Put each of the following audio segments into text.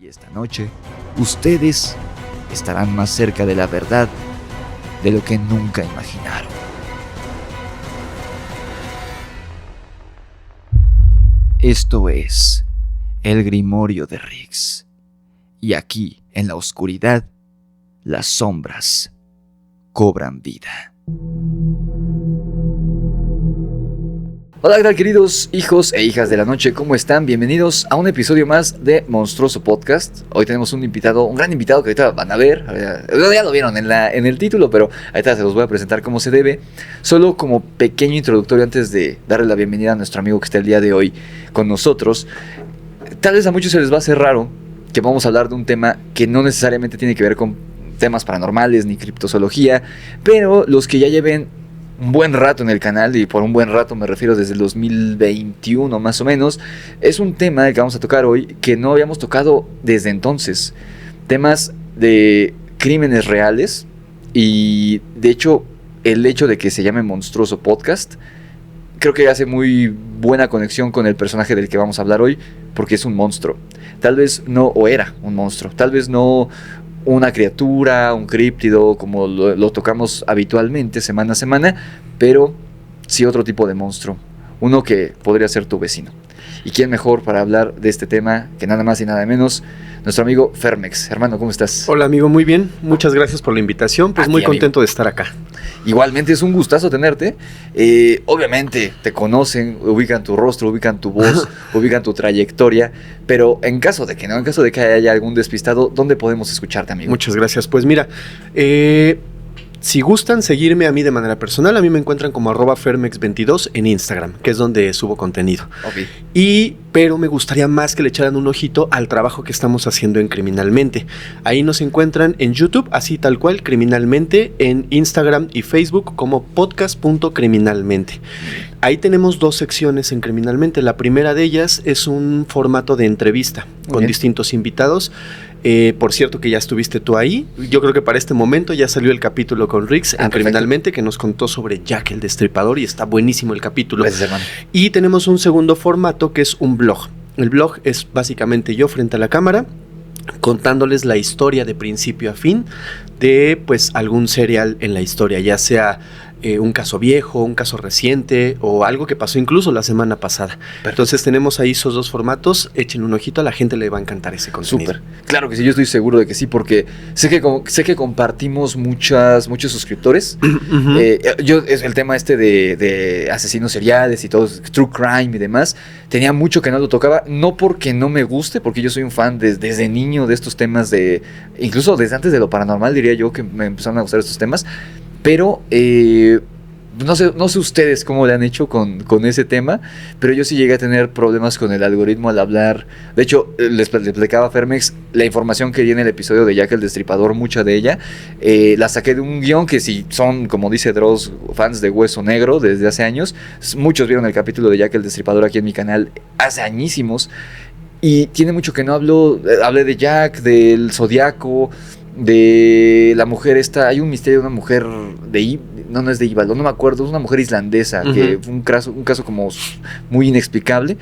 Y esta noche, ustedes estarán más cerca de la verdad de lo que nunca imaginaron. Esto es el Grimorio de Riggs. Y aquí, en la oscuridad, las sombras cobran vida. Hola, ¿qué tal, queridos hijos e hijas de la noche? ¿Cómo están? Bienvenidos a un episodio más de Monstruoso Podcast. Hoy tenemos un gran invitado que ahorita van a ver. Ya lo vieron en el título, pero ahorita se los voy a presentar como se debe. Solo como pequeño introductorio antes de darle la bienvenida a nuestro amigo que está el día de hoy con nosotros. Tal vez a muchos se les va a hacer raro que vamos a hablar de un tema que no necesariamente tiene que ver con temas paranormales ni criptozoología, pero los que ya lleven un buen rato en el canal, y por un buen rato me refiero desde el 2021 más o menos, es un tema que vamos a tocar hoy que no habíamos tocado desde entonces. Temas de crímenes reales, y de hecho el hecho de que se llame Monstruoso Podcast creo que hace muy buena conexión con el personaje del que vamos a hablar hoy, porque es un monstruo. Tal vez no, o era un monstruo, tal vez no una criatura, un críptido, como lo tocamos habitualmente semana a semana, pero sí otro tipo de monstruo, uno que podría ser tu vecino. ¿Y quién mejor para hablar de este tema que nada más y nada menos nuestro amigo Fermex? Hermano, ¿cómo estás? Hola, amigo, muy bien, muchas gracias por la invitación, pues muy contento de estar acá. Igualmente es un gustazo tenerte. Obviamente te conocen, ubican tu rostro, ubican tu voz, ubican tu trayectoria, pero en caso de que haya algún despistado, ¿dónde podemos escucharte, amigo? Muchas gracias. Pues mira, si gustan seguirme a mí de manera personal, a mí me encuentran como @fermex22 en Instagram, que es donde subo contenido. Okay. Pero me gustaría más que le echaran un ojito al trabajo que estamos haciendo en Criminalmente. Ahí nos encuentran en YouTube, así tal cual, Criminalmente, en Instagram y Facebook como podcast.criminalmente. Ahí tenemos 2 secciones en Criminalmente. La primera de ellas es un formato de entrevista con distintos invitados. Por cierto que ya estuviste tú ahí. Yo creo que para este momento ya salió el capítulo con Riggs en Criminalmente, que nos contó sobre Jack el Destripador, y está buenísimo el capítulo. Gracias, hermano. Y tenemos un segundo formato que es un blog. El blog es básicamente yo frente a la cámara contándoles la historia de principio a fin de pues algún serial en la historia, ya sea un caso viejo, un caso reciente o algo que pasó incluso la semana pasada. Perfecto. Entonces tenemos ahí esos 2 formatos, echen un ojito, a la gente le va a encantar ese contenido. Súper, claro que sí, yo estoy seguro de que sí, porque sé que compartimos muchos suscriptores. Uh-huh. Es el tema de asesinos seriales y todo, true crime y demás, tenía mucho que no lo tocaba, no porque no me guste, porque yo soy un fan desde niño de estos temas, incluso desde antes de lo paranormal diría yo que me empezaron a gustar estos temas. Pero no sé ustedes cómo le han hecho con ese tema, pero yo sí llegué a tener problemas con el algoritmo al hablar. De hecho, les platicaba a Fermex la información que di en el episodio de Jack el Destripador, mucha de ella la saqué de un guión que, si son, como dice Dross, fans de Hueso Negro desde hace años, muchos vieron el capítulo de Jack el Destripador aquí en mi canal hace añísimos, y tiene mucho que no hablé de Jack, del Zodiaco, de la mujer esta. Hay un misterio de una mujer no es de Íbalo, no me acuerdo, es una mujer islandesa, uh-huh, que fue un caso como muy inexplicable,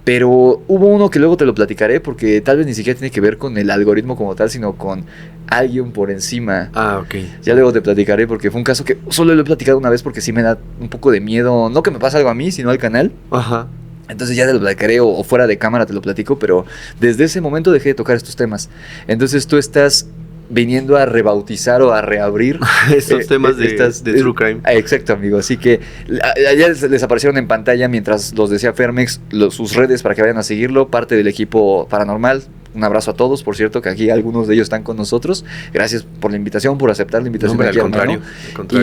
pero hubo uno que luego te lo platicaré, porque tal vez ni siquiera tiene que ver con el algoritmo como tal, sino con alguien por encima. Ok. Ya luego te platicaré, porque fue un caso que solo lo he platicado una vez, porque sí me da un poco de miedo, no que me pase algo a mí, sino al canal. Ajá. Entonces ya te lo platicaré, o fuera de cámara te lo platico, pero desde ese momento dejé de tocar estos temas. Entonces tú estás viniendo a rebautizar o a reabrir estos temas de True Crime. Exacto, amigo. Así que ya les aparecieron en pantalla mientras los decía Fermex, sus redes para que vayan a seguirlo, parte del equipo paranormal. Un abrazo a todos, por cierto, que aquí algunos de ellos están con nosotros. Gracias por la invitación, por aceptar la invitación. No, al contrario.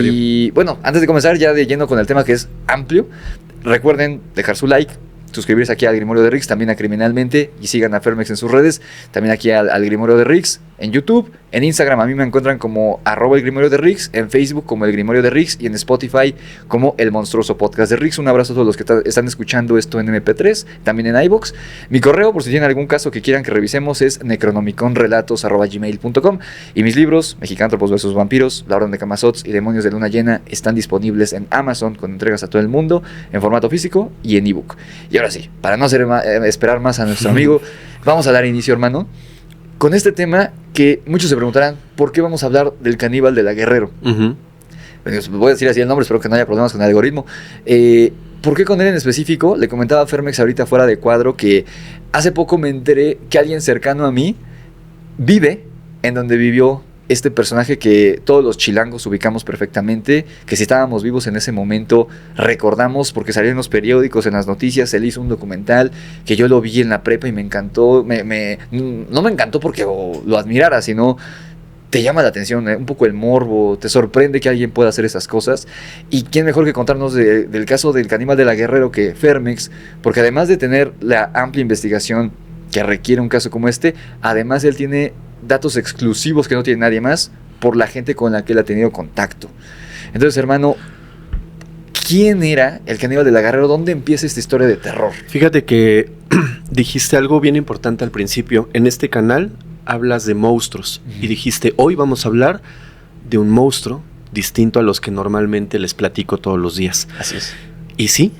Y bueno, antes de comenzar ya de lleno con el tema, que es amplio, recuerden dejar su like, suscribirse aquí al Grimorio de Riggs, también a Criminalmente, y sigan a Fermex en sus redes, también aquí al Grimorio de Riggs, en YouTube, en Instagram a mí me encuentran como @el Grimorio de Riggs, en Facebook como el Grimorio de Riggs, y en Spotify como el Monstruoso Podcast de Riggs. Un abrazo a todos los que están escuchando esto en MP3, también en iVoox. Mi correo, por si tienen algún caso que quieran que revisemos, es necronomiconrelatos@gmail.com, y mis libros, Mexicántropos vs Vampiros, La Orden de Camazots y Demonios de Luna Llena, están disponibles en Amazon con entregas a todo el mundo, en formato físico y en ebook. Y ahora sí, para no esperar más a nuestro amigo, vamos a dar inicio, hermano. con este tema que muchos se preguntarán, ¿por qué vamos a hablar del caníbal de la Guerrero? Voy a decir así el nombre, espero que no haya problemas con el algoritmo. ¿Por qué con él en específico? Le comentaba a Fermex ahorita fuera de cuadro que hace poco me enteré que alguien cercano a mí vive en donde vivió este personaje que todos los chilangos ubicamos perfectamente, que si estábamos vivos en ese momento recordamos porque salió en los periódicos, en las noticias. Él hizo un documental que yo lo vi en la prepa y me encantó. No me encantó porque lo admirara, sino te llama la atención, un poco el morbo, te sorprende que alguien pueda hacer esas cosas. Y quién mejor que contarnos del caso del caníbal de la Guerrero que Fermex, porque además de tener la amplia investigación que requiere un caso como este, además él tiene datos exclusivos que no tiene nadie más por la gente con la que él ha tenido contacto. Entonces, hermano, ¿quién era el caníbal de la Guerrero? ¿Dónde empieza esta historia de terror? Fíjate que dijiste algo bien importante al principio. En este canal hablas de monstruos y dijiste, hoy vamos a hablar de un monstruo distinto a los que normalmente les platico todos los días. Así es. Y sí,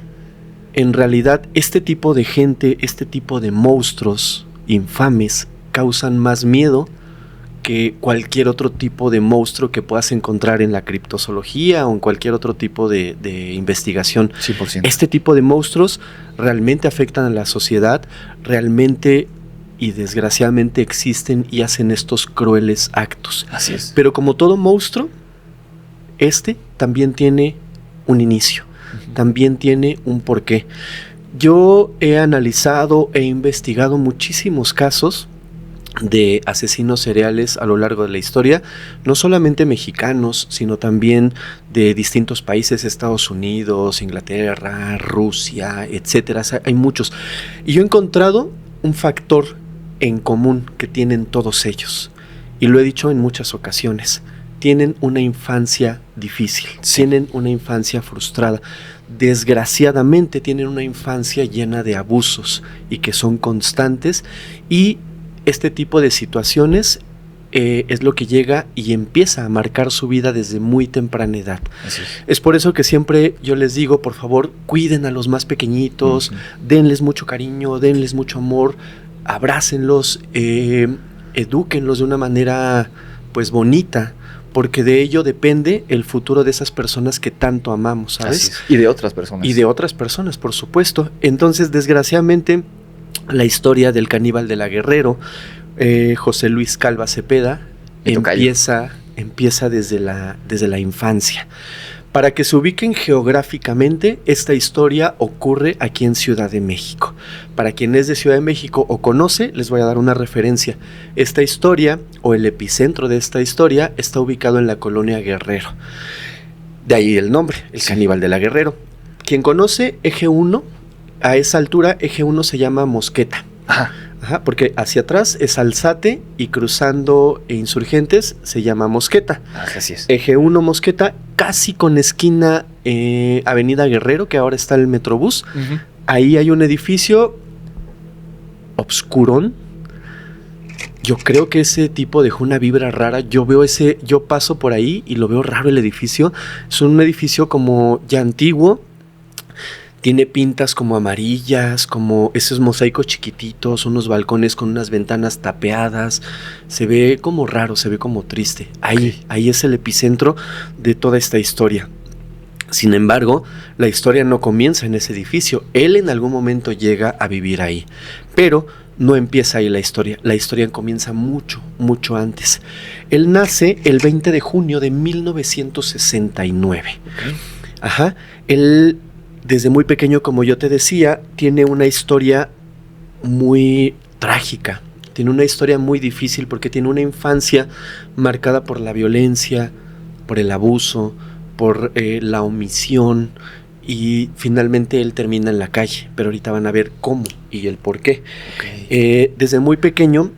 en realidad este tipo de gente, este tipo de monstruos infames causan más miedo que cualquier otro tipo de monstruo que puedas encontrar en la criptozoología o en cualquier otro tipo de investigación. 100%. Este tipo de monstruos realmente afectan a la sociedad, realmente y desgraciadamente existen y hacen estos crueles actos. Así es. Pero como todo monstruo, este también tiene un inicio, también tiene un porqué. Yo he analizado e investigado muchísimos casos de asesinos seriales a lo largo de la historia, no solamente mexicanos, sino también de distintos países, Estados Unidos, Inglaterra, Rusia, etcétera. O sea, hay muchos. Y yo he encontrado un factor en común que tienen todos ellos, y lo he dicho en muchas ocasiones: tienen una infancia difícil, tienen una infancia frustrada, desgraciadamente tienen una infancia llena de abusos y que son constantes, y este tipo de situaciones es lo que llega y empieza a marcar su vida desde muy temprana edad. Así Es por eso que siempre yo les digo, por favor, cuiden a los más pequeñitos, denles mucho cariño, denles mucho amor, abrácenlos, edúquenlos de una manera pues bonita, porque de ello depende el futuro de esas personas que tanto amamos, ¿sabes? Y de otras personas. Y de otras personas, por supuesto. Entonces, desgraciadamente, la historia del caníbal de la Guerrero, José Luis Calva Cepeda, empieza desde la infancia. Para que se ubiquen geográficamente, esta historia ocurre aquí en Ciudad de México. Para quien es de Ciudad de México o conoce, les voy a dar una referencia. Esta historia, o el epicentro de esta historia, está ubicado en la colonia Guerrero. De ahí el nombre, el caníbal de la Guerrero. Quien conoce Eje 1, a esa altura Eje 1 se llama Mosqueta. Ajá, porque hacia atrás es Alzate y cruzando Insurgentes se llama Mosqueta. Así es. Eje 1 Mosqueta, casi con esquina Avenida Guerrero, que ahora está el Metrobús. Ahí hay un edificio obscurón. Yo creo que ese tipo dejó una vibra rara. Yo paso por ahí y lo veo raro el edificio. Es un edificio como ya antiguo. Tiene pintas como amarillas, como esos mosaicos chiquititos, unos balcones con unas ventanas tapeadas. Se ve como raro, se ve como triste. Ahí es el epicentro de toda esta historia. Sin embargo, la historia no comienza en ese edificio. Él en algún momento llega a vivir ahí. Pero no empieza ahí la historia. La historia comienza mucho, mucho antes. Él nace el 20 de junio de 1969. Ajá. Él, desde muy pequeño, como yo te decía, tiene una historia muy trágica. Tiene una historia muy difícil porque tiene una infancia marcada por la violencia, por el abuso, por la omisión, y finalmente él termina en la calle. Pero ahorita van a ver cómo y el por qué. Desde muy pequeño,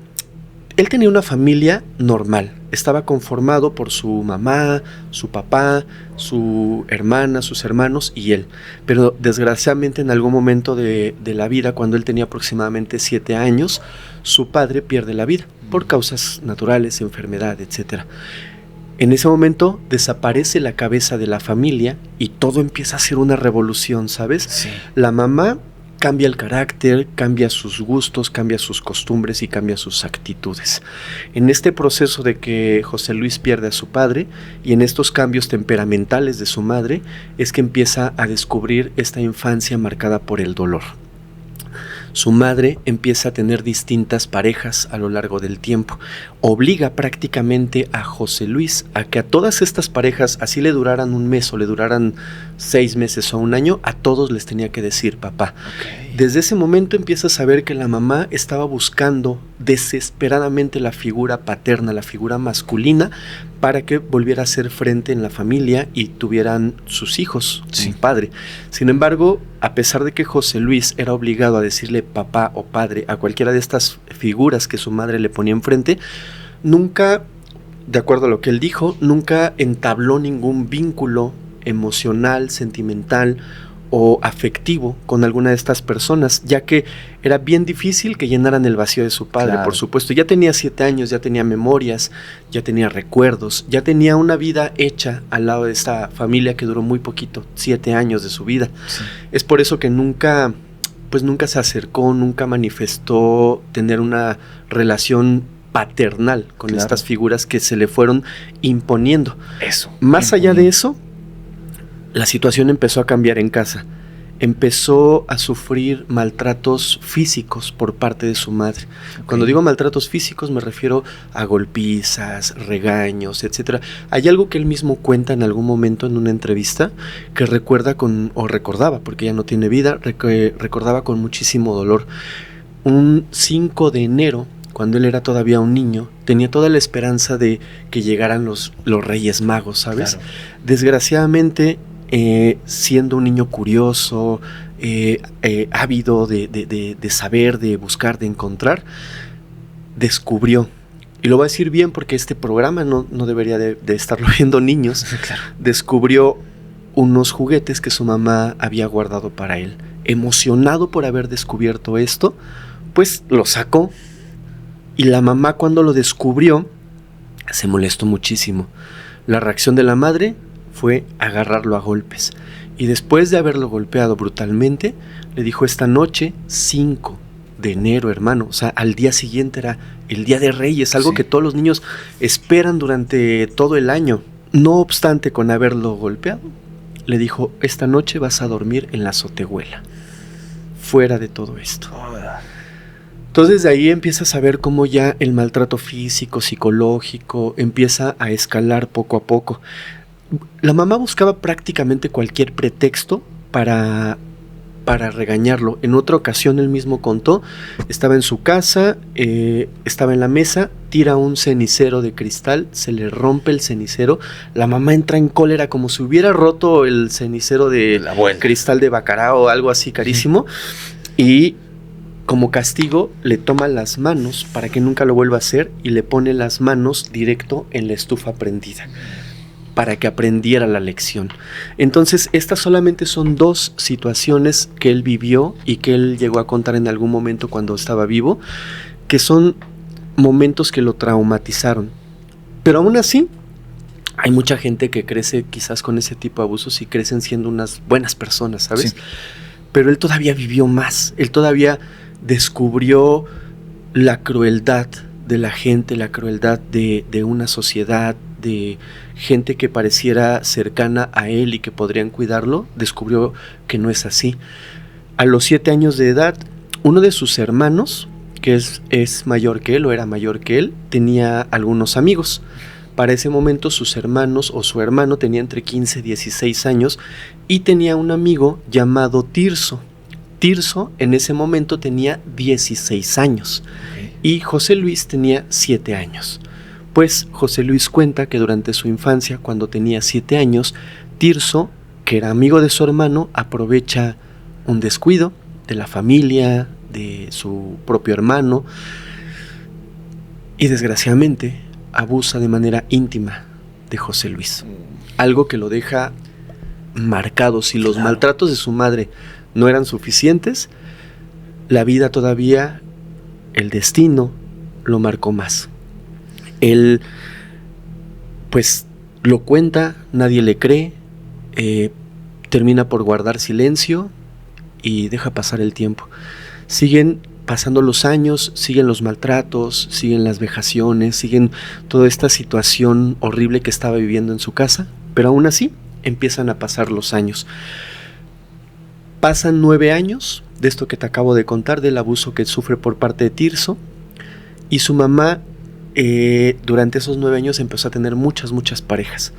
él tenía una familia normal. Estaba conformado por su mamá, su papá, su hermana, sus hermanos y él. Pero desgraciadamente en algún momento de la vida, cuando él tenía aproximadamente 7 años, su padre pierde la vida por causas naturales, enfermedad, etc. En ese momento desaparece la cabeza de la familia y todo empieza a ser una revolución, ¿sabes? Sí. La mamá cambia el carácter, cambia sus gustos, cambia sus costumbres y cambia sus actitudes. En este proceso de que José Luis pierde a su padre y en estos cambios temperamentales de su madre es que empieza a descubrir esta infancia marcada por el dolor. Su madre empieza a tener distintas parejas a lo largo del tiempo. Obliga prácticamente a José Luis a que a todas estas parejas, así le duraran un mes o le duraran 6 meses o un año, a todos les tenía que decir papá. Okay. Desde ese momento empieza a saber que la mamá estaba buscando desesperadamente la figura paterna, la figura masculina, para que volviera a hacer frente en la familia y tuvieran sus hijos, un padre. Sin embargo, a pesar de que José Luis era obligado a decirle papá o padre a cualquiera de estas figuras que su madre le ponía enfrente, nunca, de acuerdo a lo que él dijo, nunca entabló ningún vínculo emocional, sentimental o afectivo con alguna de estas personas, ya que era bien difícil que llenaran el vacío de su padre, claro. Por supuesto. Ya tenía 7 años, ya tenía memorias, ya tenía recuerdos, ya tenía una vida hecha al lado de esta familia que duró muy poquito, 7 años de su vida. Sí. Es por eso que nunca se acercó, nunca manifestó tener una relación paternal con claro. Estas figuras que se le fueron imponiendo. Eso. Más allá de eso, la situación empezó a cambiar en casa. Empezó a sufrir maltratos físicos por parte de su madre. Okay. Cuando digo maltratos físicos me refiero a golpizas, regaños, etc. Hay algo que él mismo cuenta en algún momento en una entrevista que recordaba, porque ya no tiene vida, recordaba con muchísimo dolor. Un 5 de enero, cuando él era todavía un niño, tenía toda la esperanza de que llegaran los Reyes Magos, ¿sabes? Claro. Desgraciadamente, siendo un niño curioso, ávido de saber, de buscar, de encontrar, descubrió, y lo voy a decir bien porque este programa no debería de estarlo viendo niños, claro. Descubrió unos juguetes que su mamá había guardado para él. Emocionado por haber descubierto esto, pues lo sacó, y la mamá, cuando lo descubrió, se molestó muchísimo. La reacción de la madre fue agarrarlo a golpes, y después de haberlo golpeado brutalmente, le dijo: esta noche, 5 de enero, hermano, o sea, al día siguiente era el Día de Reyes, algo que todos los niños esperan durante todo el año. No obstante, con haberlo golpeado, le dijo: esta noche vas a dormir en la azotehuela, fuera de todo esto. Entonces de ahí empiezas a ver cómo ya el maltrato físico, psicológico, empieza a escalar poco a poco. La mamá buscaba prácticamente cualquier pretexto para regañarlo. En otra ocasión él mismo contó, estaba en su casa, estaba en la mesa, tira un cenicero de cristal, se le rompe el cenicero, la mamá entra en cólera como si hubiera roto el cenicero de cristal de Baccarat o algo así carísimo, y como castigo le toma las manos para que nunca lo vuelva a hacer y le pone las manos directo en la estufa prendida, para que aprendiera la lección. Entonces, estas solamente son 2 situaciones que él vivió y que él llegó a contar en algún momento cuando estaba vivo, que son momentos que lo traumatizaron. Pero aún así, hay mucha gente que crece quizás con ese tipo de abusos y crecen siendo unas buenas personas, ¿sabes? Sí. Pero él todavía vivió más, él todavía descubrió la crueldad de la gente, la crueldad de una sociedad, de gente que pareciera cercana a él y que podrían cuidarlo. Descubrió que no es así. A los 7 años de edad, uno de sus hermanos, que es mayor que él o era mayor que él, tenía algunos amigos. Para ese momento sus hermanos o su hermano tenía entre 15 y 16 años y tenía un amigo llamado Tirso. Tirso en ese momento tenía 16 años y José Luis tenía 7 años. Pues José Luis cuenta que durante su infancia, cuando tenía 7 años, Tirso, que era amigo de su hermano, aprovecha un descuido de la familia, de su propio hermano, y desgraciadamente abusa de manera íntima de José Luis. Algo que lo deja marcado. Si los maltratos de su madre no eran suficientes, la vida todavía, el destino, lo marcó más. Él, pues, lo cuenta, nadie le cree, termina por guardar silencio y deja pasar el tiempo. Siguen pasando los años, siguen los maltratos, siguen las vejaciones, siguen toda esta situación horrible que estaba viviendo en su casa, pero aún así empiezan a pasar los años. Pasan 9 años de esto que te acabo de contar, del abuso que sufre por parte de Tirso, y su mamá durante esos 9 años empezó a tener muchas parejas.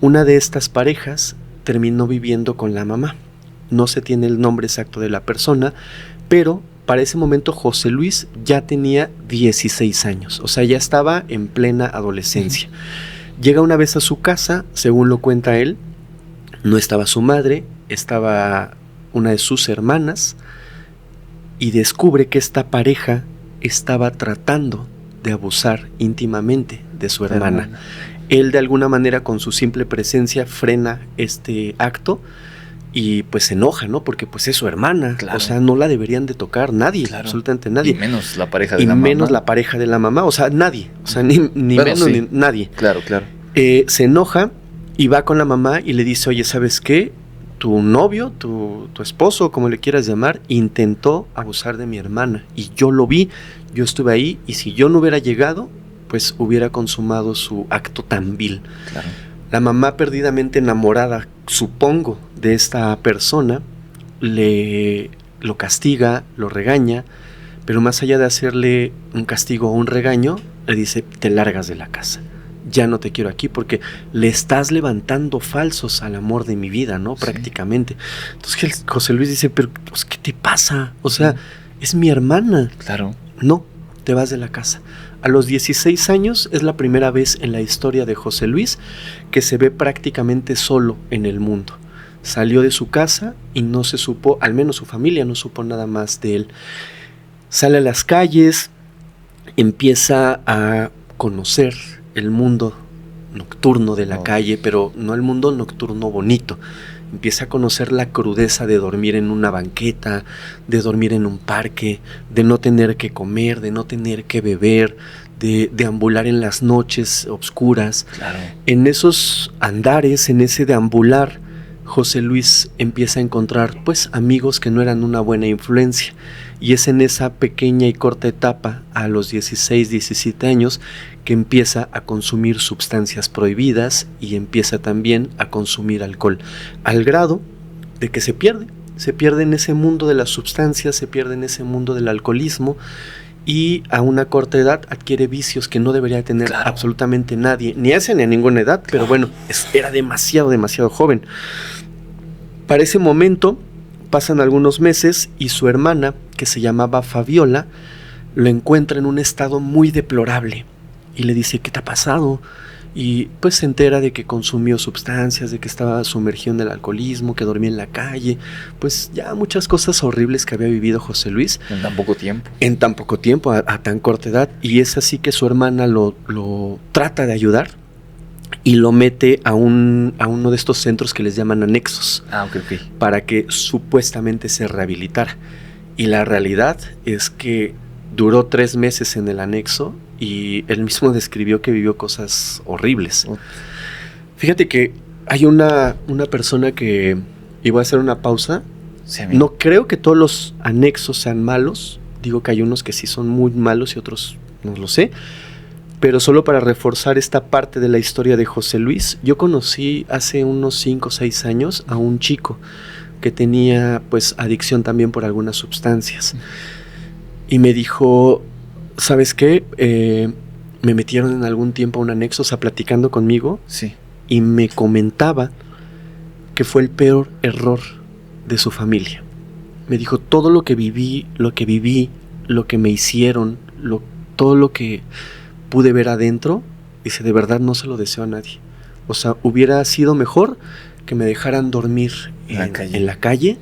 Una de estas parejas terminó viviendo con la mamá. No se tiene el nombre exacto de la persona, pero para ese momento José Luis ya tenía 16 años, o sea, ya estaba en plena adolescencia. Llega una vez a su casa, según lo cuenta él, no estaba su madre, estaba una de sus hermanas, y descubre que esta pareja estaba tratando de abusar íntimamente de su hermana. Él de alguna manera con su simple presencia frena este acto y pues se enoja, ¿no? Porque pues es su hermana, claro. O sea, no la deberían de tocar nadie, claro. Absolutamente nadie. Y menos la pareja de la mamá. Y menos la pareja de la mamá, o sea, nadie, o sea, ni bueno, menos sí. Ni nadie. Claro. Se enoja y va con la mamá y le dice, oye, ¿sabes qué? Tu novio, tu esposo, como le quieras llamar, intentó abusar de mi hermana y yo lo vi, yo estuve ahí y si yo no hubiera llegado, pues hubiera consumado su acto tan vil. Claro. La mamá perdidamente enamorada, supongo, de esta persona, lo castiga, lo regaña, pero más allá de hacerle un castigo o un regaño, le dice, te largas de la casa. Ya no te quiero aquí porque le estás levantando falsos al amor de mi vida, ¿no? Sí. Prácticamente. Entonces José Luis dice, pero pues, ¿qué te pasa? O sea, es mi hermana. Claro. No, te vas de la casa. A los 16 años es la primera vez en la historia de José Luis que se ve prácticamente solo en el mundo. Salió de su casa y no se supo, al menos su familia no supo nada más de él. Sale a las calles, empieza a conocer el mundo nocturno de la calle, pero no el mundo nocturno bonito. Empieza a conocer la crudeza de dormir en una banqueta, de dormir en un parque, de no tener que comer, de no tener que beber, de deambular en las noches oscuras. Claro. En esos andares, en ese deambular, José Luis empieza a encontrar pues amigos que no eran una buena influencia. Y es en esa pequeña y corta etapa, a los 16, 17 años, que empieza a consumir sustancias prohibidas y empieza también a consumir alcohol, al grado de que se pierde en ese mundo de las sustancias, se pierde en ese mundo del alcoholismo y a una corta edad adquiere vicios que no debería tener absolutamente nadie, ni a esa ni a ninguna edad, pero bueno, era demasiado joven. Para ese momento pasan algunos meses y su hermana, que se llamaba Fabiola, lo encuentra en un estado muy deplorable y le dice, ¿qué te ha pasado? Y pues se entera de que consumió sustancias, de que estaba sumergido en el alcoholismo, que dormía en la calle, pues ya muchas cosas horribles que había vivido José Luis. En tan poco tiempo. En tan poco tiempo, a tan corta edad, y es así que su hermana lo trata de ayudar y lo mete a uno de estos centros que les llaman anexos. Ok. Para que supuestamente se rehabilitara. Y la realidad es que duró 3 meses en el anexo y él mismo describió que vivió cosas horribles. Fíjate que hay una persona que, y voy a hacer una pausa, sí, no creo que todos los anexos sean malos, digo que hay unos que sí son muy malos y otros no lo sé, pero solo para reforzar esta parte de la historia de José Luis, yo conocí hace unos 5 o 6 años a un chico que tenía pues adicción también por algunas sustancias. Y me dijo, ¿sabes qué? Me metieron en algún tiempo a un anexo, o sea, platicando conmigo. Sí. Y me comentaba que fue el peor error de su familia. Me dijo, todo lo que viví, lo que me hicieron, todo lo que pude ver adentro, dice, de verdad no se lo deseo a nadie. O sea, hubiera sido mejor que me dejaran dormir en la calle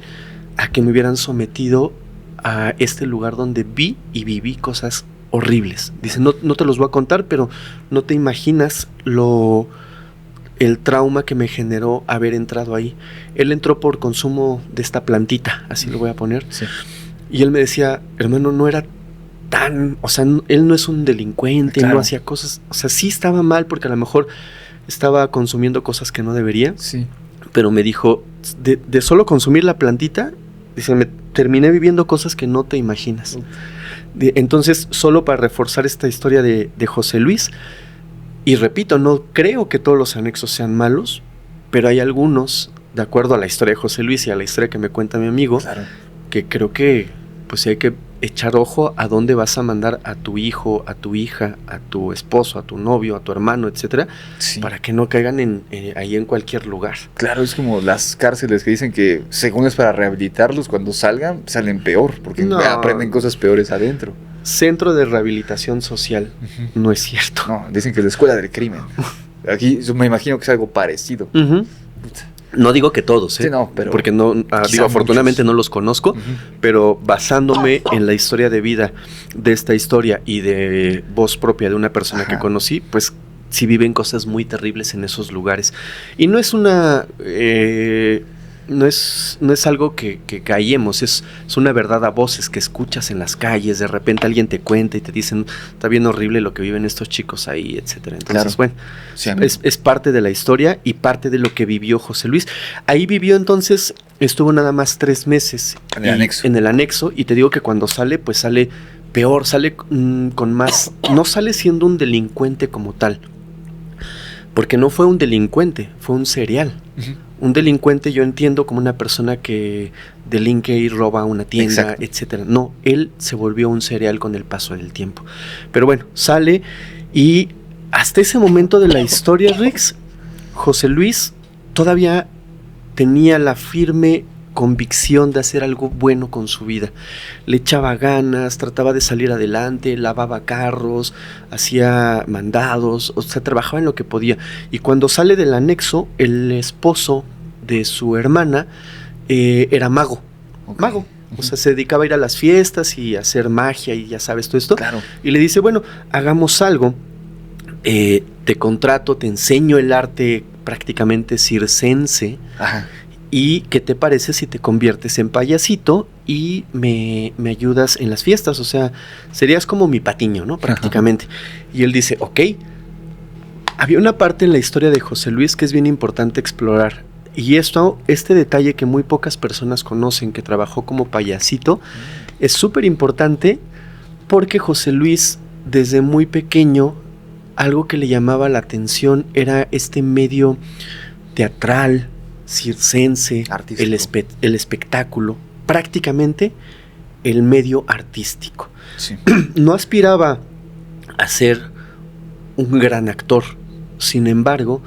a que me hubieran sometido a este lugar donde vi y viví cosas horribles. Dice, no te los voy a contar, pero no te imaginas el trauma que me generó haber entrado ahí. Él entró por consumo de esta plantita, así lo voy a poner. Sí. Y él me decía, hermano, no era tan, o sea, él no es un delincuente, claro. No hacía cosas, o sea, sí estaba mal porque a lo mejor estaba consumiendo cosas que no debería. Sí. Pero me dijo, de solo consumir la plantita, Dice, me terminé viviendo cosas que no te imaginas. Entonces, solo para reforzar esta historia de José Luis, y repito, no creo que todos los anexos sean malos, pero hay algunos, de acuerdo a la historia de José Luis y a la historia que me cuenta mi amigo, claro, que creo que pues hay que echar ojo a dónde vas a mandar a tu hijo, a tu hija, a tu esposo, a tu novio, a tu hermano, etcétera, sí, para que no caigan ahí en cualquier lugar. Claro, es como las cárceles que dicen que según es para rehabilitarlos, cuando salgan, salen peor, porque aprenden cosas peores adentro. Centro de rehabilitación social, no es cierto. No, dicen que es la escuela del crimen. Aquí me imagino que es algo parecido. No digo que todos, sí, no, pero porque afortunadamente no los conozco, pero basándome en la historia de vida de esta historia y de voz propia de una persona que conocí, pues sí viven cosas muy terribles en esos lugares. Y no es no es algo que callemos, es una verdad a voces que escuchas en las calles. De repente alguien te cuenta y te dicen, está bien horrible lo que viven estos chicos ahí, etcétera. Entonces, bueno, sí, es parte de la historia y parte de lo que vivió José Luis. Ahí vivió entonces, estuvo nada más 3 meses en el anexo, y te digo que cuando sale, pues sale peor, sale con más, no sale siendo un delincuente como tal, porque no fue un delincuente, fue un serial. Un delincuente yo entiendo como una persona que delinque y roba una tienda, etcétera. No, él se volvió un serial con el paso del tiempo. Pero bueno, sale, y hasta ese momento de la historia, Rix, José Luis todavía tenía la firme convicción de hacer algo bueno con su vida. Le echaba ganas, trataba de salir adelante, lavaba carros, hacía mandados, o sea, trabajaba en lo que podía. Y cuando sale del anexo, el esposo de su hermana era mago. Mago. O sea, se dedicaba a ir a las fiestas y a hacer magia y ya sabes todo esto. Claro. Y le dice, bueno, hagamos algo. Te contrato, te enseño el arte prácticamente circense. Ajá. ¿Y qué te parece si te conviertes en payasito y me ayudas en las fiestas? O sea, serías como mi patiño, ¿no? Prácticamente. Y él dice, ok. Había una parte en la historia de José Luis que es bien importante explorar. Y este detalle que muy pocas personas conocen, que trabajó como payasito, es súper importante porque José Luis, desde muy pequeño, algo que le llamaba la atención era este medio teatral, circense, el espectáculo, prácticamente el medio artístico. Sí. No aspiraba a ser un gran actor, sin embargo,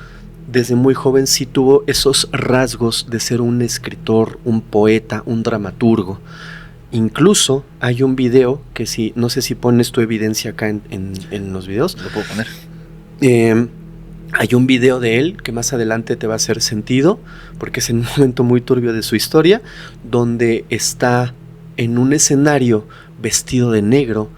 desde muy joven sí tuvo esos rasgos de ser un escritor, un poeta, un dramaturgo. Incluso hay un video que no sé si pones tu evidencia acá en los videos. Lo puedo poner. Hay un video de él que más adelante te va a hacer sentido, porque es en un momento muy turbio de su historia, donde está en un escenario vestido de negro,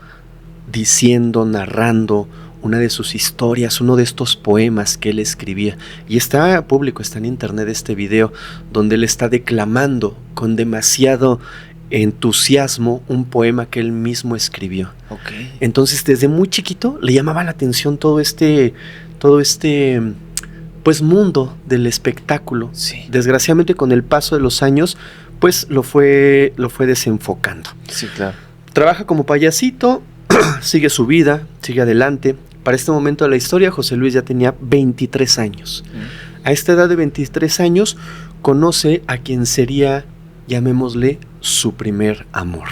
diciendo, narrando una de sus historias, uno de estos poemas que él escribía. Y está público, está en internet este video, donde él está declamando con demasiado entusiasmo un poema que él mismo escribió. Okay. Entonces, desde muy chiquito le llamaba la atención todo este pues mundo del espectáculo. Sí. Desgraciadamente, con el paso de los años, pues lo fue desenfocando. Sí, claro. Trabaja como payasito, sigue su vida, sigue adelante. Para este momento de la historia, José Luis ya tenía 23 años. A esta edad de 23 años, conoce a quien sería, llamémosle, su primer amor.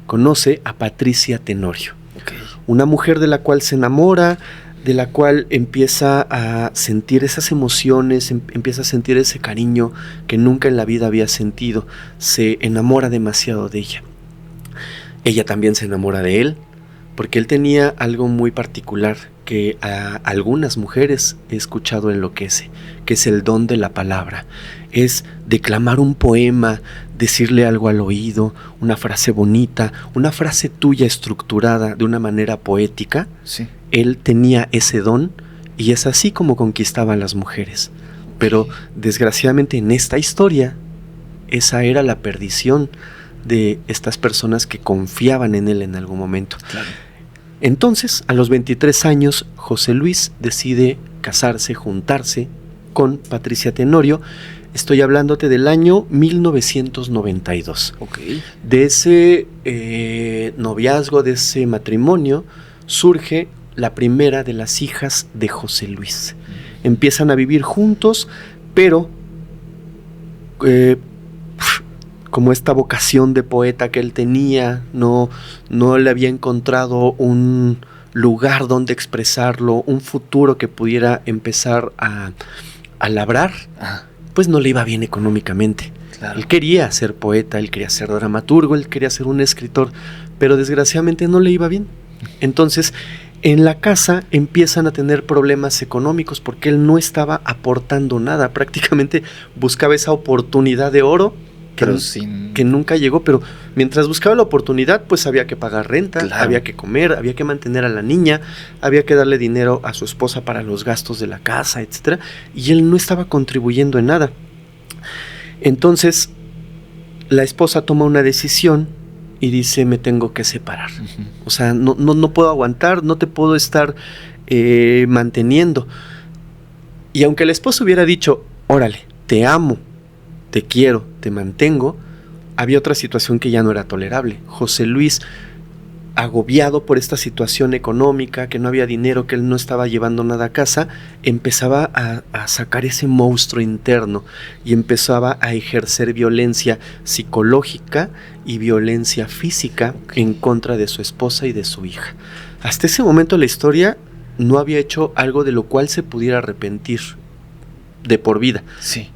Conoce a Patricia Tenorio. Okay. Una mujer de la cual se enamora, de la cual empieza a sentir esas emociones, empieza a sentir ese cariño que nunca en la vida había sentido. Se enamora demasiado de ella. Ella también se enamora de él, porque él tenía algo muy particular que a algunas mujeres he escuchado enloquece, que es el don de la palabra. Es declamar un poema, decirle algo al oído, una frase bonita, una frase tuya estructurada de una manera poética. Sí. Él tenía ese don y es así como conquistaba a las mujeres. Pero desgraciadamente en esta historia, esa era la perdición de estas personas que confiaban en él en algún momento. Claro. Entonces, a los 23 años, José Luis decide casarse, juntarse con Patricia Tenorio. Estoy hablándote del año 1992. Ok. De ese noviazgo, de ese matrimonio, surge la primera de las hijas de José Luis. Empiezan a vivir juntos, pero como esta vocación de poeta que él tenía, no le había encontrado un lugar donde expresarlo, un futuro que pudiera empezar a labrar, pues no le iba bien económicamente. Claro. Él quería ser poeta, él quería ser dramaturgo, él quería ser un escritor, pero desgraciadamente no le iba bien. Entonces, en la casa empiezan a tener problemas económicos porque él no estaba aportando nada, prácticamente buscaba esa oportunidad de oro que nunca llegó, pero mientras buscaba la oportunidad, pues había que pagar renta, claro, había que comer, había que mantener a la niña, había que darle dinero a su esposa para los gastos de la casa, etcétera, y él no estaba contribuyendo en nada. Entonces, la esposa toma una decisión y dice, me tengo que separar. Uh-huh. O sea, no puedo aguantar, no te puedo estar manteniendo. Y aunque el esposo hubiera dicho, órale, te amo, te quiero, te mantengo, había otra situación que ya no era tolerable. José Luis, agobiado por esta situación económica, que no había dinero, que él no estaba llevando nada a casa, empezaba a sacar ese monstruo interno y empezaba a ejercer violencia psicológica y violencia física en contra de su esposa y de su hija. Hasta ese momento la historia no había hecho algo de lo cual se pudiera arrepentir de por vida. Sí.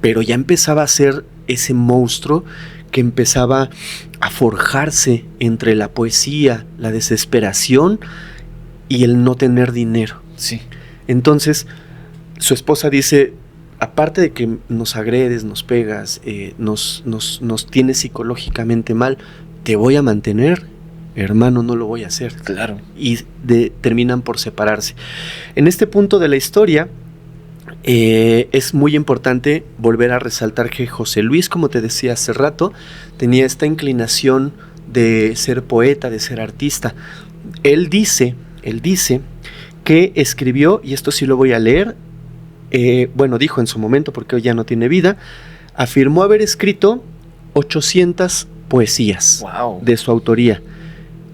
Pero ya empezaba a ser ese monstruo que empezaba a forjarse entre la poesía, la desesperación y el no tener dinero. Sí. Entonces, su esposa dice, aparte de que nos agredes, nos pegas, nos tienes psicológicamente mal, te voy a mantener, hermano, no lo voy a hacer. Claro. Y terminan por separarse. En este punto de la historia, es muy importante volver a resaltar que José Luis, como te decía hace rato, tenía esta inclinación de ser poeta, de ser artista. Él dice que escribió, y esto sí lo voy a leer, dijo en su momento, porque hoy ya no tiene vida, afirmó haber escrito 800 poesías. Wow. De su autoría,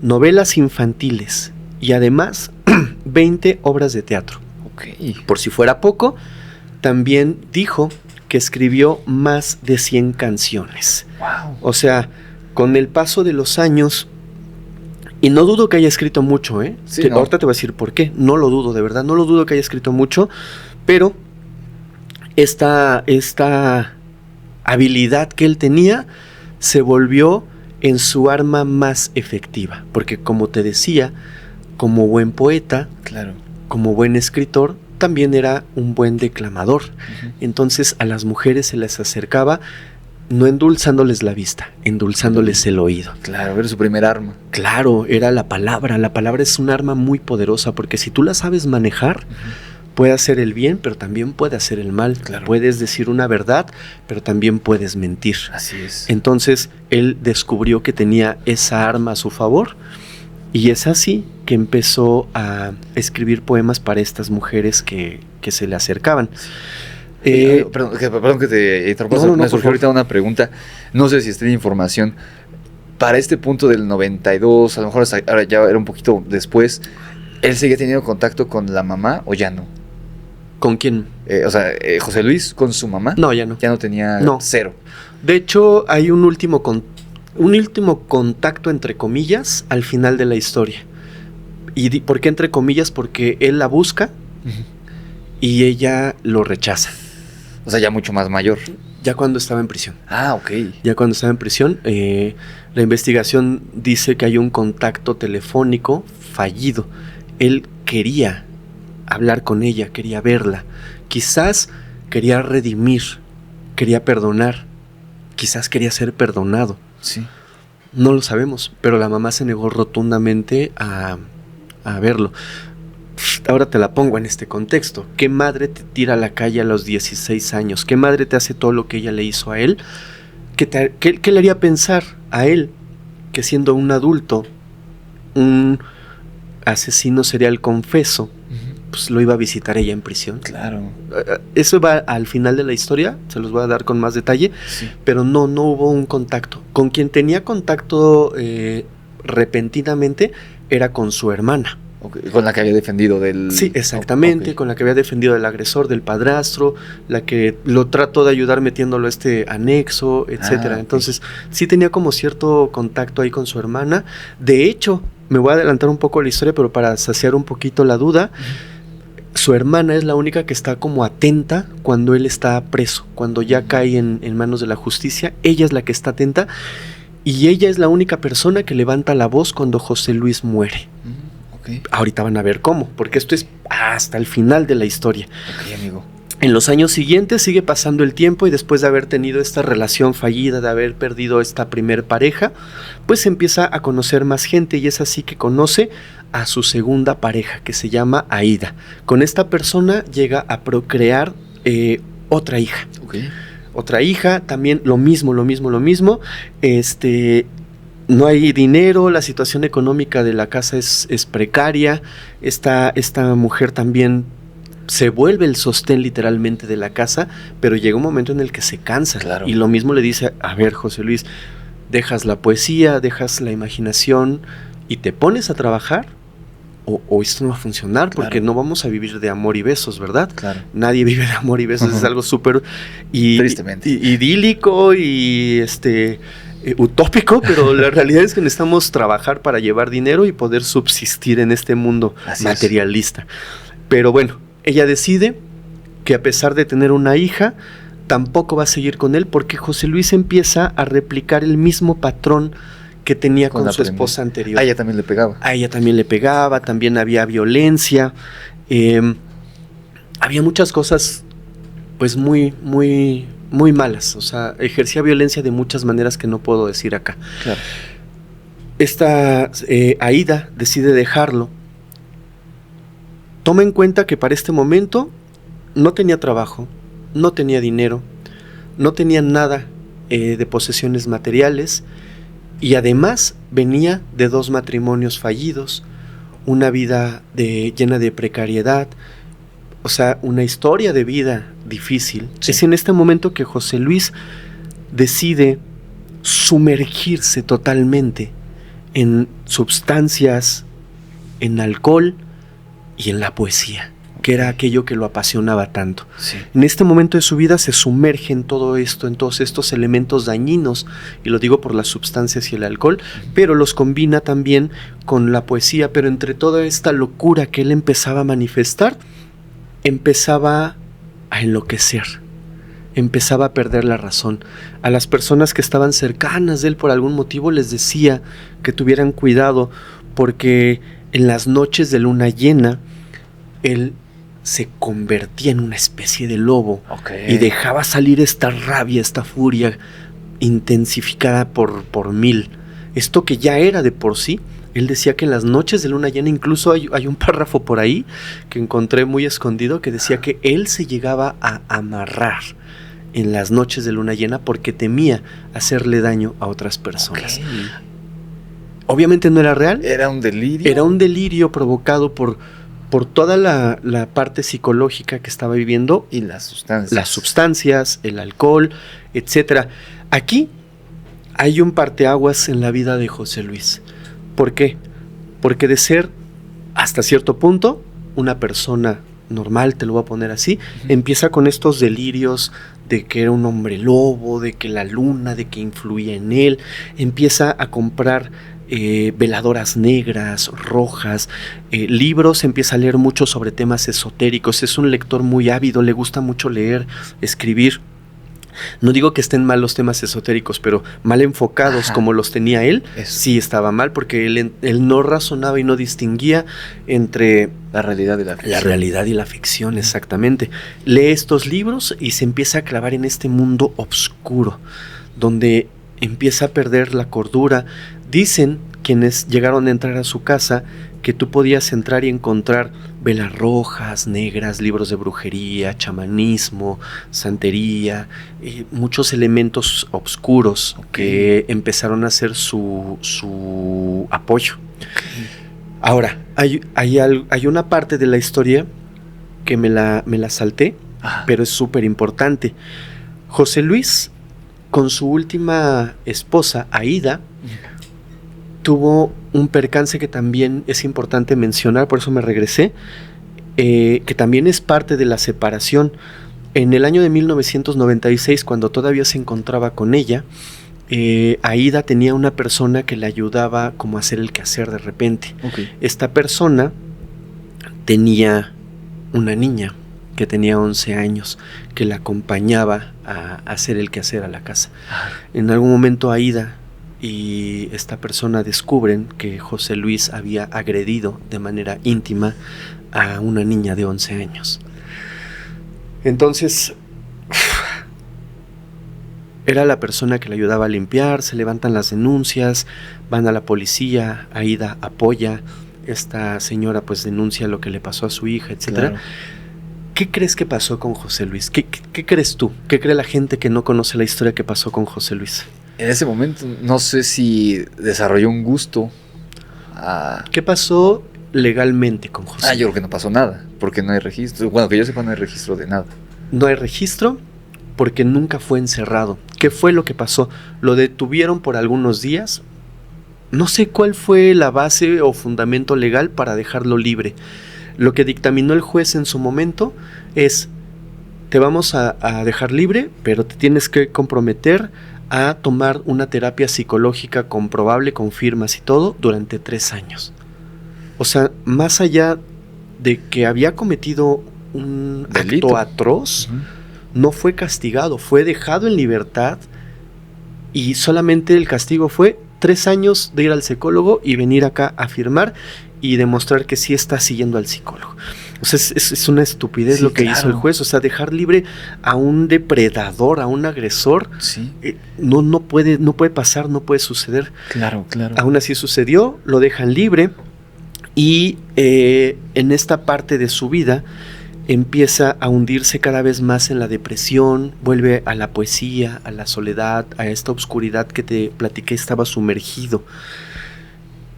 novelas infantiles y además 20 obras de teatro. Okay. Por si fuera poco, también dijo que escribió más de 100 canciones. Wow. O sea, con el paso de los años, y no dudo que haya escrito mucho, Sí, no. Ahorita te voy a decir por qué, no lo dudo, de verdad, no lo dudo que haya escrito mucho, pero esta habilidad que él tenía se volvió en su arma más efectiva, porque como te decía, como buen poeta, claro, como buen escritor, también era un buen declamador. Uh-huh. Entonces a las mujeres se les acercaba no endulzándoles la vista, endulzándoles el oído. Claro, era su primer arma. Claro, era la palabra. La palabra es un arma muy poderosa porque si tú la sabes manejar, uh-huh, puede hacer el bien, pero también puede hacer el mal. Claro. Puedes decir una verdad, pero también puedes mentir. Así es. Entonces él descubrió que tenía esa arma a su favor. Y es así que empezó a escribir poemas para estas mujeres que se le acercaban. Perdón que te interrumpa. Me surgió ahorita una pregunta. No sé si está en información. Para este punto del 92, a lo mejor ahora ya era un poquito después, ¿él seguía teniendo contacto con la mamá o ya no? ¿Con quién? José Luis, ¿con su mamá? No, ya no. Ya no tenía cero. De hecho, hay un último contacto, entre comillas, al final de la historia. ¿Y por qué entre comillas? Porque él la busca, uh-huh, y ella lo rechaza. O sea, ya mucho más mayor. Ya cuando estaba en prisión. Ah, ok. Ya cuando estaba en prisión, la investigación dice que hay un contacto telefónico fallido. Él quería hablar con ella, quería verla. Quizás quería redimir, quería perdonar. Quizás quería ser perdonado. Sí. No lo sabemos, pero la mamá se negó rotundamente a verlo. Ahora te la pongo en este contexto. ¿Qué madre te tira a la calle a los 16 años? ¿Qué madre te hace todo lo que ella le hizo a él? ¿Qué le haría pensar a él que siendo un adulto, un asesino serial confeso, uh-huh, pues lo iba a visitar ella en prisión. Claro. Eso va al final de la historia, se los voy a dar con más detalle, Sí. pero no hubo un contacto. Con quien tenía contacto repentinamente era con su hermana. Okay. Con la que había defendido del... Sí, exactamente, Okay. con la que había defendido del agresor, del padrastro, la que lo trató de ayudar metiéndolo a este anexo, etcétera. Ok. Entonces, sí tenía como cierto contacto ahí con su hermana. De hecho, me voy a adelantar un poco la historia, pero para saciar un poquito la duda, su hermana es la única que está como atenta cuando él está preso, cuando ya cae en manos de la justicia. Ella es la que está atenta y ella es la única persona que levanta la voz cuando José Luis muere. Okay. Ahorita van a ver cómo, porque esto es hasta el final de la historia. Ok, amigo. En los años siguientes sigue pasando el tiempo y después de haber tenido esta relación fallida, de haber perdido esta primer pareja, pues empieza a conocer más gente y es así que conoce a su segunda pareja, que se llama Aida. Con esta persona llega a procrear otra hija. Okay. Otra hija, también lo mismo. No hay dinero, la situación económica de la casa es precaria. Esta mujer también se vuelve el sostén literalmente de la casa, pero llega un momento en el que se cansa. Claro. Y lo mismo le dice, a ver, José Luis, dejas la poesía, dejas la imaginación y te pones a trabajar, o esto no va a funcionar, Claro. porque no vamos a vivir de amor y besos, ¿verdad? Claro. Nadie vive de amor y besos, es algo súper Tristemente. idílico y utópico, pero la realidad es que necesitamos trabajar para llevar dinero y poder subsistir en este mundo Así materialista. Pero bueno, ella decide que a pesar de tener una hija, tampoco va a seguir con él, porque José Luis empieza a replicar el mismo patrón que tenía con su esposa anterior. A ella también le pegaba. A ella también le pegaba, también había violencia, había muchas cosas pues muy malas, o sea, ejercía violencia de muchas maneras que no puedo decir acá. Claro. Esta Aida decide dejarlo. Toma en cuenta que para este momento no tenía trabajo, no tenía dinero, no tenía nada de posesiones materiales y además venía de 2 matrimonios fallidos, una vida llena de precariedad, o sea, una historia de vida difícil. Sí. Es en este momento que José Luis decide sumergirse totalmente en sustancias, en alcohol y en la poesía, que era aquello que lo apasionaba tanto. Sí. En este momento de su vida se sumerge en todo esto, en todos estos elementos dañinos, y lo digo por las sustancias y el alcohol, pero los combina también con la poesía. Pero entre toda esta locura que él empezaba a manifestar, empezaba a enloquecer, empezaba a perder la razón. A las personas que estaban cercanas de él por algún motivo les decía que tuvieran cuidado, porque en las noches de luna llena él se convertía en una especie de lobo. Okay. Y dejaba salir esta rabia, esta furia intensificada por 1000. Esto que ya era de por sí. Él decía que en las noches de luna llena, incluso hay un párrafo por ahí que encontré muy escondido, que decía que él se llegaba a amarrar en las noches de luna llena porque temía hacerle daño a otras personas. Okay. Obviamente no era real. Era un delirio. Era un delirio provocado por toda la parte psicológica que estaba viviendo. Y las sustancias. Las sustancias, el alcohol, etcétera. Aquí hay un parteaguas en la vida de José Luis. ¿Por qué? Porque de ser hasta cierto punto una persona normal, te lo voy a poner así, empieza con estos delirios de que era un hombre lobo, de que la luna, de que influía en él, empieza a comprar veladoras negras, rojas, libros, empieza a leer mucho sobre temas esotéricos, es un lector muy ávido, le gusta mucho leer, escribir. No digo que estén mal los temas esotéricos, pero mal enfocados. Ajá. Como los tenía él, eso. Sí estaba mal, porque él no razonaba y no distinguía entre la realidad y la ficción. La realidad y la ficción, exactamente. Lee estos libros y se empieza a clavar en este mundo oscuro, donde empieza a perder la cordura. Dicen quienes llegaron a entrar a su casa que tú podías entrar y encontrar velas rojas, negras, libros de brujería, chamanismo, santería, muchos elementos oscuros. Okay. Que empezaron a ser su apoyo. Okay. Ahora, hay una parte de la historia que me la salté, pero es súper importante. José Luis, con su última esposa, Aída, tuvo un percance que también es importante mencionar, por eso me regresé, que también es parte de la separación. En el año de 1996, cuando todavía se encontraba con ella, Aída tenía una persona que le ayudaba como a hacer el quehacer de repente. Okay. Esta persona tenía una niña que tenía 11 años, que la acompañaba a hacer el quehacer a la casa. En algún momento Aída y esta persona descubren que José Luis había agredido de manera íntima a una niña de 11 años. Entonces, era la persona que le ayudaba a limpiar, se levantan las denuncias, van a la policía, Aída apoya, esta señora pues denuncia lo que le pasó a su hija, etcétera. Claro. ¿Qué crees que pasó con José Luis? ¿Qué crees tú? ¿Qué cree la gente que no conoce la historia que pasó con José Luis? En ese momento no sé si desarrolló un gusto. ¿Qué pasó legalmente con José Luis? Yo creo que no pasó nada, porque no hay registro. Bueno, que yo sepa, no hay registro de nada. No hay registro porque nunca fue encerrado. ¿Qué fue lo que pasó? Lo detuvieron por algunos días. No sé cuál fue la base o fundamento legal para dejarlo libre. Lo que dictaminó el juez en su momento es: te vamos a dejar libre, pero te tienes que comprometer a tomar una terapia psicológica comprobable, con firmas y todo, durante 3 años. O sea, más allá de que había cometido un delito, acto atroz, no fue castigado, fue dejado en libertad, y solamente el castigo fue 3 años de ir al psicólogo y venir acá a firmar y demostrar que sí está siguiendo al psicólogo. O sea, es una estupidez, sí, lo que hizo el juez. O sea, dejar libre a un depredador, a un agresor, sí. No puede pasar, no puede suceder. Claro. Aún así sucedió, lo dejan libre, y en esta parte de su vida empieza a hundirse cada vez más en la depresión, vuelve a la poesía, a la soledad, a esta oscuridad que te platiqué, estaba sumergido.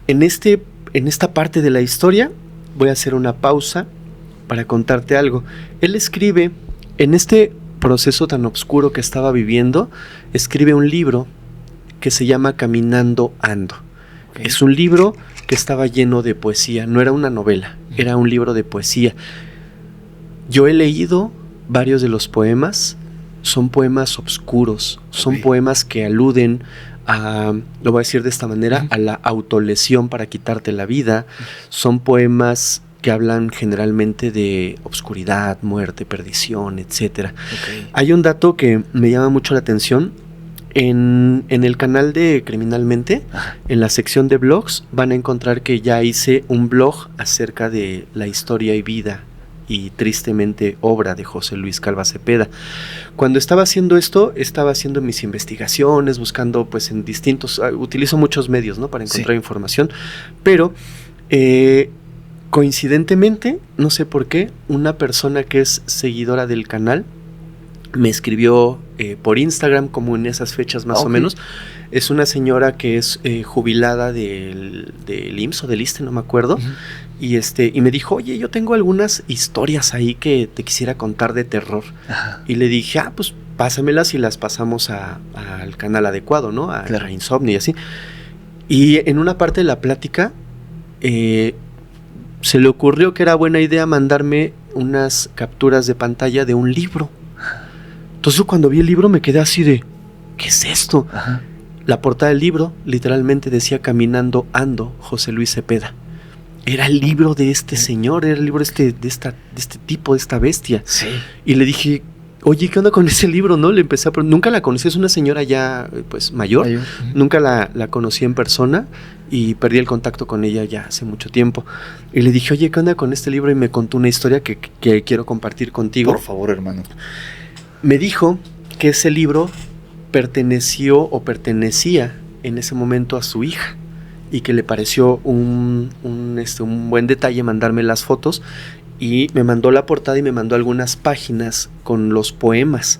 En esta parte de la historia voy a hacer una pausa para contarte algo. Él escribe, en este proceso tan oscuro que estaba viviendo, escribe un libro que se llama Caminando Ando. Okay. Es un libro que estaba lleno de poesía, no era una novela, era un libro de poesía. Yo he leído varios de los poemas, son poemas oscuros, son poemas que aluden a, lo voy a decir de esta manera, a la autolesión para quitarte la vida. Son poemas que hablan generalmente de obscuridad, muerte, perdición, etc. Okay. Hay un dato que me llama mucho la atención. En el canal de Criminalmente, en la sección de blogs, van a encontrar que ya hice un blog acerca de la historia y vida y tristemente obra de José Luis Calva Cepeda. Cuando estaba haciendo esto, estaba haciendo mis investigaciones, buscando pues en distintos, utilizo muchos medios, ¿no?, para encontrar información, pero coincidentemente, no sé por qué, una persona que es seguidora del canal me escribió por Instagram, como en esas fechas más o menos. Es una señora que es jubilada del IMSS o del ISSSTE, no me acuerdo. Y me dijo: oye, yo tengo algunas historias ahí que te quisiera contar de terror. Y le dije: pues pásamelas y las pasamos al canal adecuado, ¿no? A Insomnio y así. Y en una parte de la plática se le ocurrió que era buena idea mandarme unas capturas de pantalla de un libro. Entonces cuando vi el libro me quedé así de: ¿qué es esto? La portada del libro literalmente decía Caminando Ando, José Luis Cepeda. Era el libro de este señor, era el libro de este tipo, de esta bestia. Sí. Y le dije: oye, ¿qué onda con ese libro? ¿No? Le empecé nunca la conocí, es una señora ya pues mayor. Nunca la conocí en persona y perdí el contacto con ella ya hace mucho tiempo. Y le dije: oye, ¿qué onda con este libro? Y me contó una historia que quiero compartir contigo. Por favor, hermano. Me dijo que ese libro pertenecía en ese momento a su hija, y que le pareció un buen detalle mandarme las fotos, y me mandó la portada y me mandó algunas páginas con los poemas.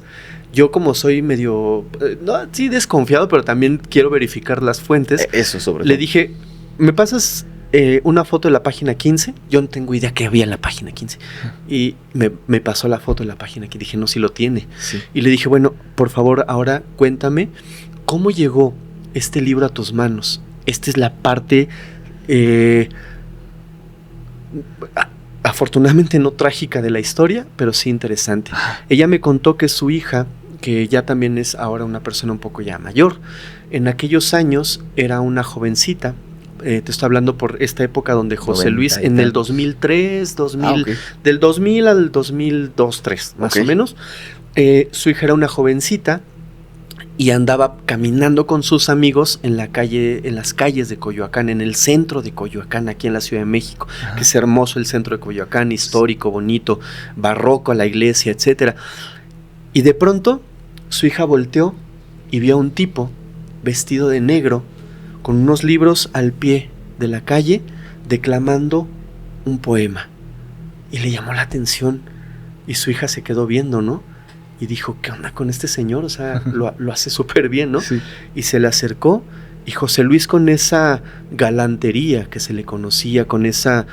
Yo, como soy medio, sí desconfiado, pero también quiero verificar las fuentes, eso sobre le dije: ¿me pasas una foto de la página 15. Yo no tengo idea que había en la página 15. Y me pasó la foto de la página que dije, no, si lo tiene. Sí. Y le dije, bueno, por favor, ahora cuéntame cómo llegó este libro a tus manos. Esta es la parte, afortunadamente no trágica de la historia, pero sí interesante. Ella me contó que su hija, que ya también es ahora una persona un poco ya mayor, en aquellos años era una jovencita. Te estoy hablando por esta época donde José Luis, en el 2003, del 2000 al 2002, 2003, más o menos, su hija era una jovencita y andaba caminando con sus amigos en la calle, en las calles de Coyoacán, en el centro de Coyoacán, aquí en la Ciudad de México, que es hermoso el centro de Coyoacán, histórico, bonito, barroco, la iglesia, etcétera. Y de pronto su hija volteó y vio a un tipo vestido de negro, con unos libros al pie de la calle, declamando un poema. Y le llamó la atención, y su hija se quedó viendo, ¿no? Y dijo, ¿qué onda con este señor? O sea, lo hace súper bien, ¿no? Sí. Y se le acercó, y José Luis, con esa galantería que se le conocía, con esa,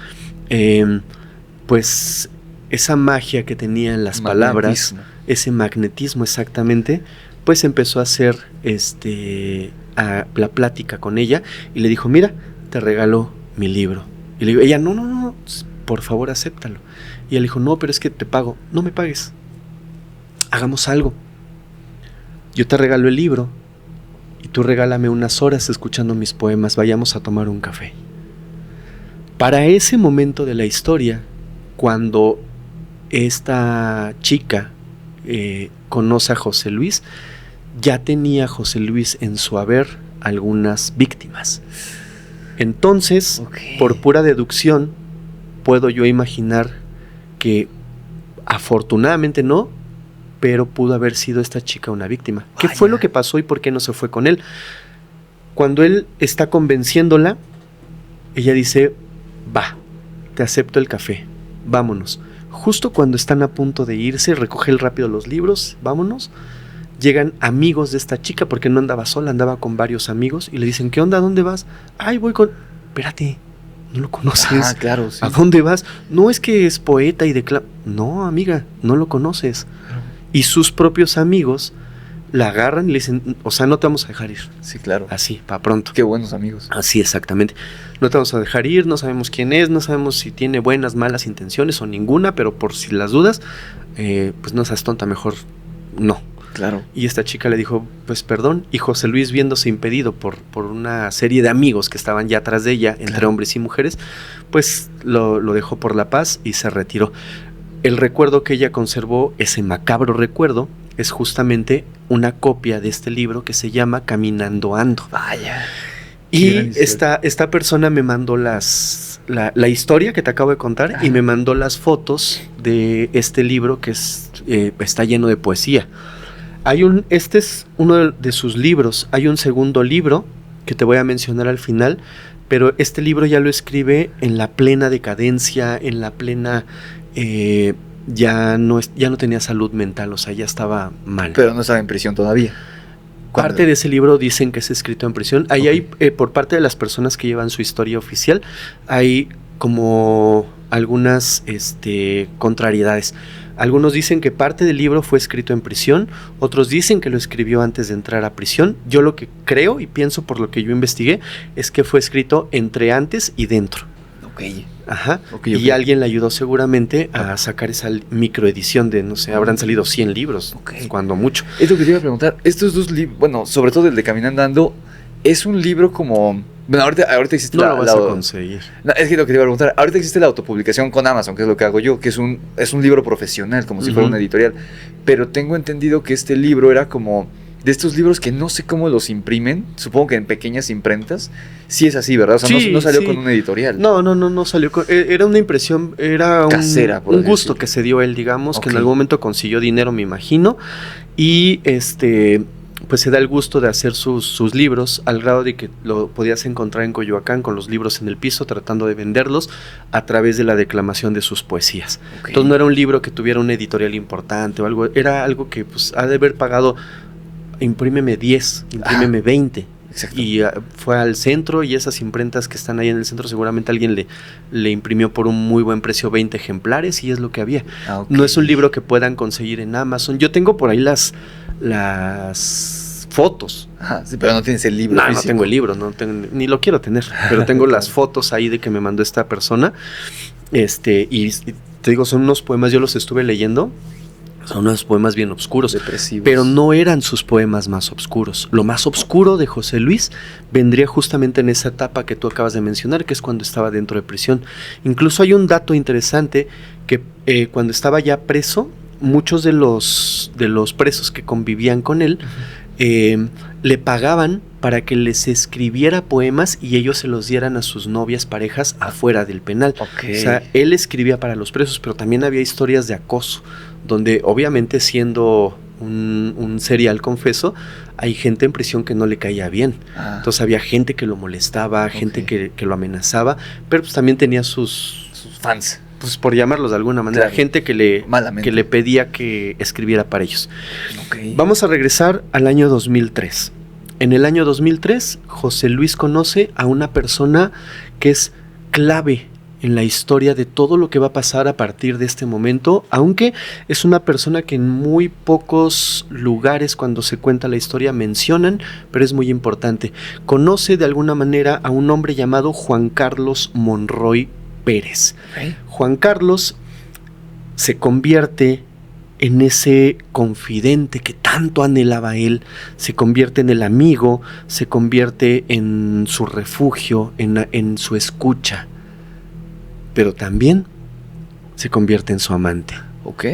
pues, esa magia que tenía en las palabras, ese magnetismo exactamente, pues empezó a hacer la plática con ella, y le dijo, mira, te regalo mi libro. Y le digo, ella, no, por favor, acéptalo. Y él dijo, no, pero es que te pago. No me pagues. Hagamos algo. Yo te regalo el libro y tú regálame unas horas escuchando mis poemas. Vayamos a tomar un café. Para ese momento de la historia, cuando esta chica conoce a José Luis, ya tenía José Luis en su haber algunas víctimas. Entonces, por pura deducción, puedo yo imaginar que afortunadamente no, pero pudo haber sido esta chica una víctima. ¿Qué fue lo que pasó y por qué no se fue con él? Cuando él está convenciéndola, ella dice, va, te acepto el café, vámonos. Justo cuando están a punto de irse, recoge rápido los libros, vámonos. Llegan amigos de esta chica, porque no andaba sola, andaba con varios amigos, y le dicen, ¿qué onda? ¿A dónde vas? Ay, voy con... Espérate, ¿no lo conoces? Claro, sí. ¿A dónde vas? No, es que es poeta y declama... No, amiga, no lo conoces. Y sus propios amigos la agarran y le dicen, o sea, no te vamos a dejar ir. Sí, claro. Así, para pronto. Qué buenos amigos. Así, exactamente. No te vamos a dejar ir, no sabemos quién es, no sabemos si tiene buenas, malas intenciones o ninguna, pero por si las dudas, pues no seas tonta, mejor no. Claro. Y esta chica le dijo, pues perdón, y José Luis, viéndose impedido por una serie de amigos que estaban ya atrás de ella, entre hombres y mujeres, pues lo dejó por la paz y se retiró. El recuerdo que ella conservó, ese macabro recuerdo, es justamente una copia de este libro que se llama Caminando Ando. Vaya. Y esta persona me mandó la historia que te acabo de contar. Ajá. Y me mandó las fotos de este libro que está lleno de poesía. Este es uno de sus libros. Hay un segundo libro que te voy a mencionar al final, pero este libro ya lo escribe en la plena decadencia, en la plena... ya no tenía salud mental, o sea, ya estaba mal. Pero no estaba en prisión todavía. Parte de ese libro dicen que es escrito en prisión. Ahí hay, por parte de las personas que llevan su historia oficial, hay como algunas contrariedades. Algunos dicen que parte del libro fue escrito en prisión, otros dicen que lo escribió antes de entrar a prisión. Yo lo que creo y pienso por lo que yo investigué es que fue escrito entre antes y dentro. Ajá. Y alguien le ayudó seguramente a sacar esa microedición de, no sé, habrán salido 100 libros, cuando mucho. Es lo que te iba a preguntar. Estos dos libros, bueno, sobre todo el de Caminando Ando, es un libro como... Bueno, ahorita existe no lo vas a conseguir. No, es que lo que te iba a preguntar, ahorita existe la autopublicación con Amazon, que es lo que hago yo, que es un libro profesional, como si fuera una editorial. Pero tengo entendido que este libro era como... de estos libros que no sé cómo los imprimen, supongo que en pequeñas imprentas, sí es así, ¿verdad? O sea, sí, no salió con una editorial. No salió con... Era una impresión, era casera, un gusto que se dio él, digamos, que en algún momento consiguió dinero, me imagino, y pues se da el gusto de hacer sus libros, al grado de que lo podías encontrar en Coyoacán con los libros en el piso, tratando de venderlos a través de la declamación de sus poesías. Entonces no era un libro que tuviera una editorial importante o algo, era algo que pues ha de haber pagado... imprímeme 10, imprímeme 20. Exacto. Y fue al centro, y esas imprentas que están ahí en el centro seguramente alguien le imprimió por un muy buen precio 20 ejemplares y es lo que había. Okay. No es un libro que puedan conseguir en Amazon. Yo tengo por ahí las fotos. Ajá, sí, pero no tienes el libro. No tengo el libro, ni lo quiero tener, pero tengo las fotos ahí de que me mandó esta persona. Y te digo, son unos poemas, yo los estuve leyendo. Son unos poemas bien oscuros, depresivos, pero no eran sus poemas más oscuros. Lo más oscuro de José Luis vendría justamente en esa etapa que tú acabas de mencionar, que es cuando estaba dentro de prisión. Incluso hay un dato interesante que cuando estaba ya preso, muchos de los presos que convivían con él le pagaban para que les escribiera poemas y ellos se los dieran a sus novias, parejas afuera del penal. Okay. O sea, él escribía para los presos, pero también había historias de acoso, donde obviamente siendo un serial confeso, hay gente en prisión que no le caía bien. Entonces había gente que lo molestaba, gente que lo amenazaba, pero pues también tenía sus fans. Pues por llamarlos de alguna manera, claro. Gente que le pedía que escribiera para ellos. Okay. Vamos a regresar al año 2003. En el año 2003, José Luis conoce a una persona que es clave en la historia de todo lo que va a pasar a partir de este momento, aunque es una persona que en muy pocos lugares cuando se cuenta la historia mencionan, pero es muy importante. Conoce de alguna manera a un hombre llamado Juan Carlos Monroy Pérez. Okay. Juan Carlos se convierte en ese confidente que tanto anhelaba él, se convierte en el amigo, se convierte en su refugio, en su escucha, pero también se convierte en su amante. Ok.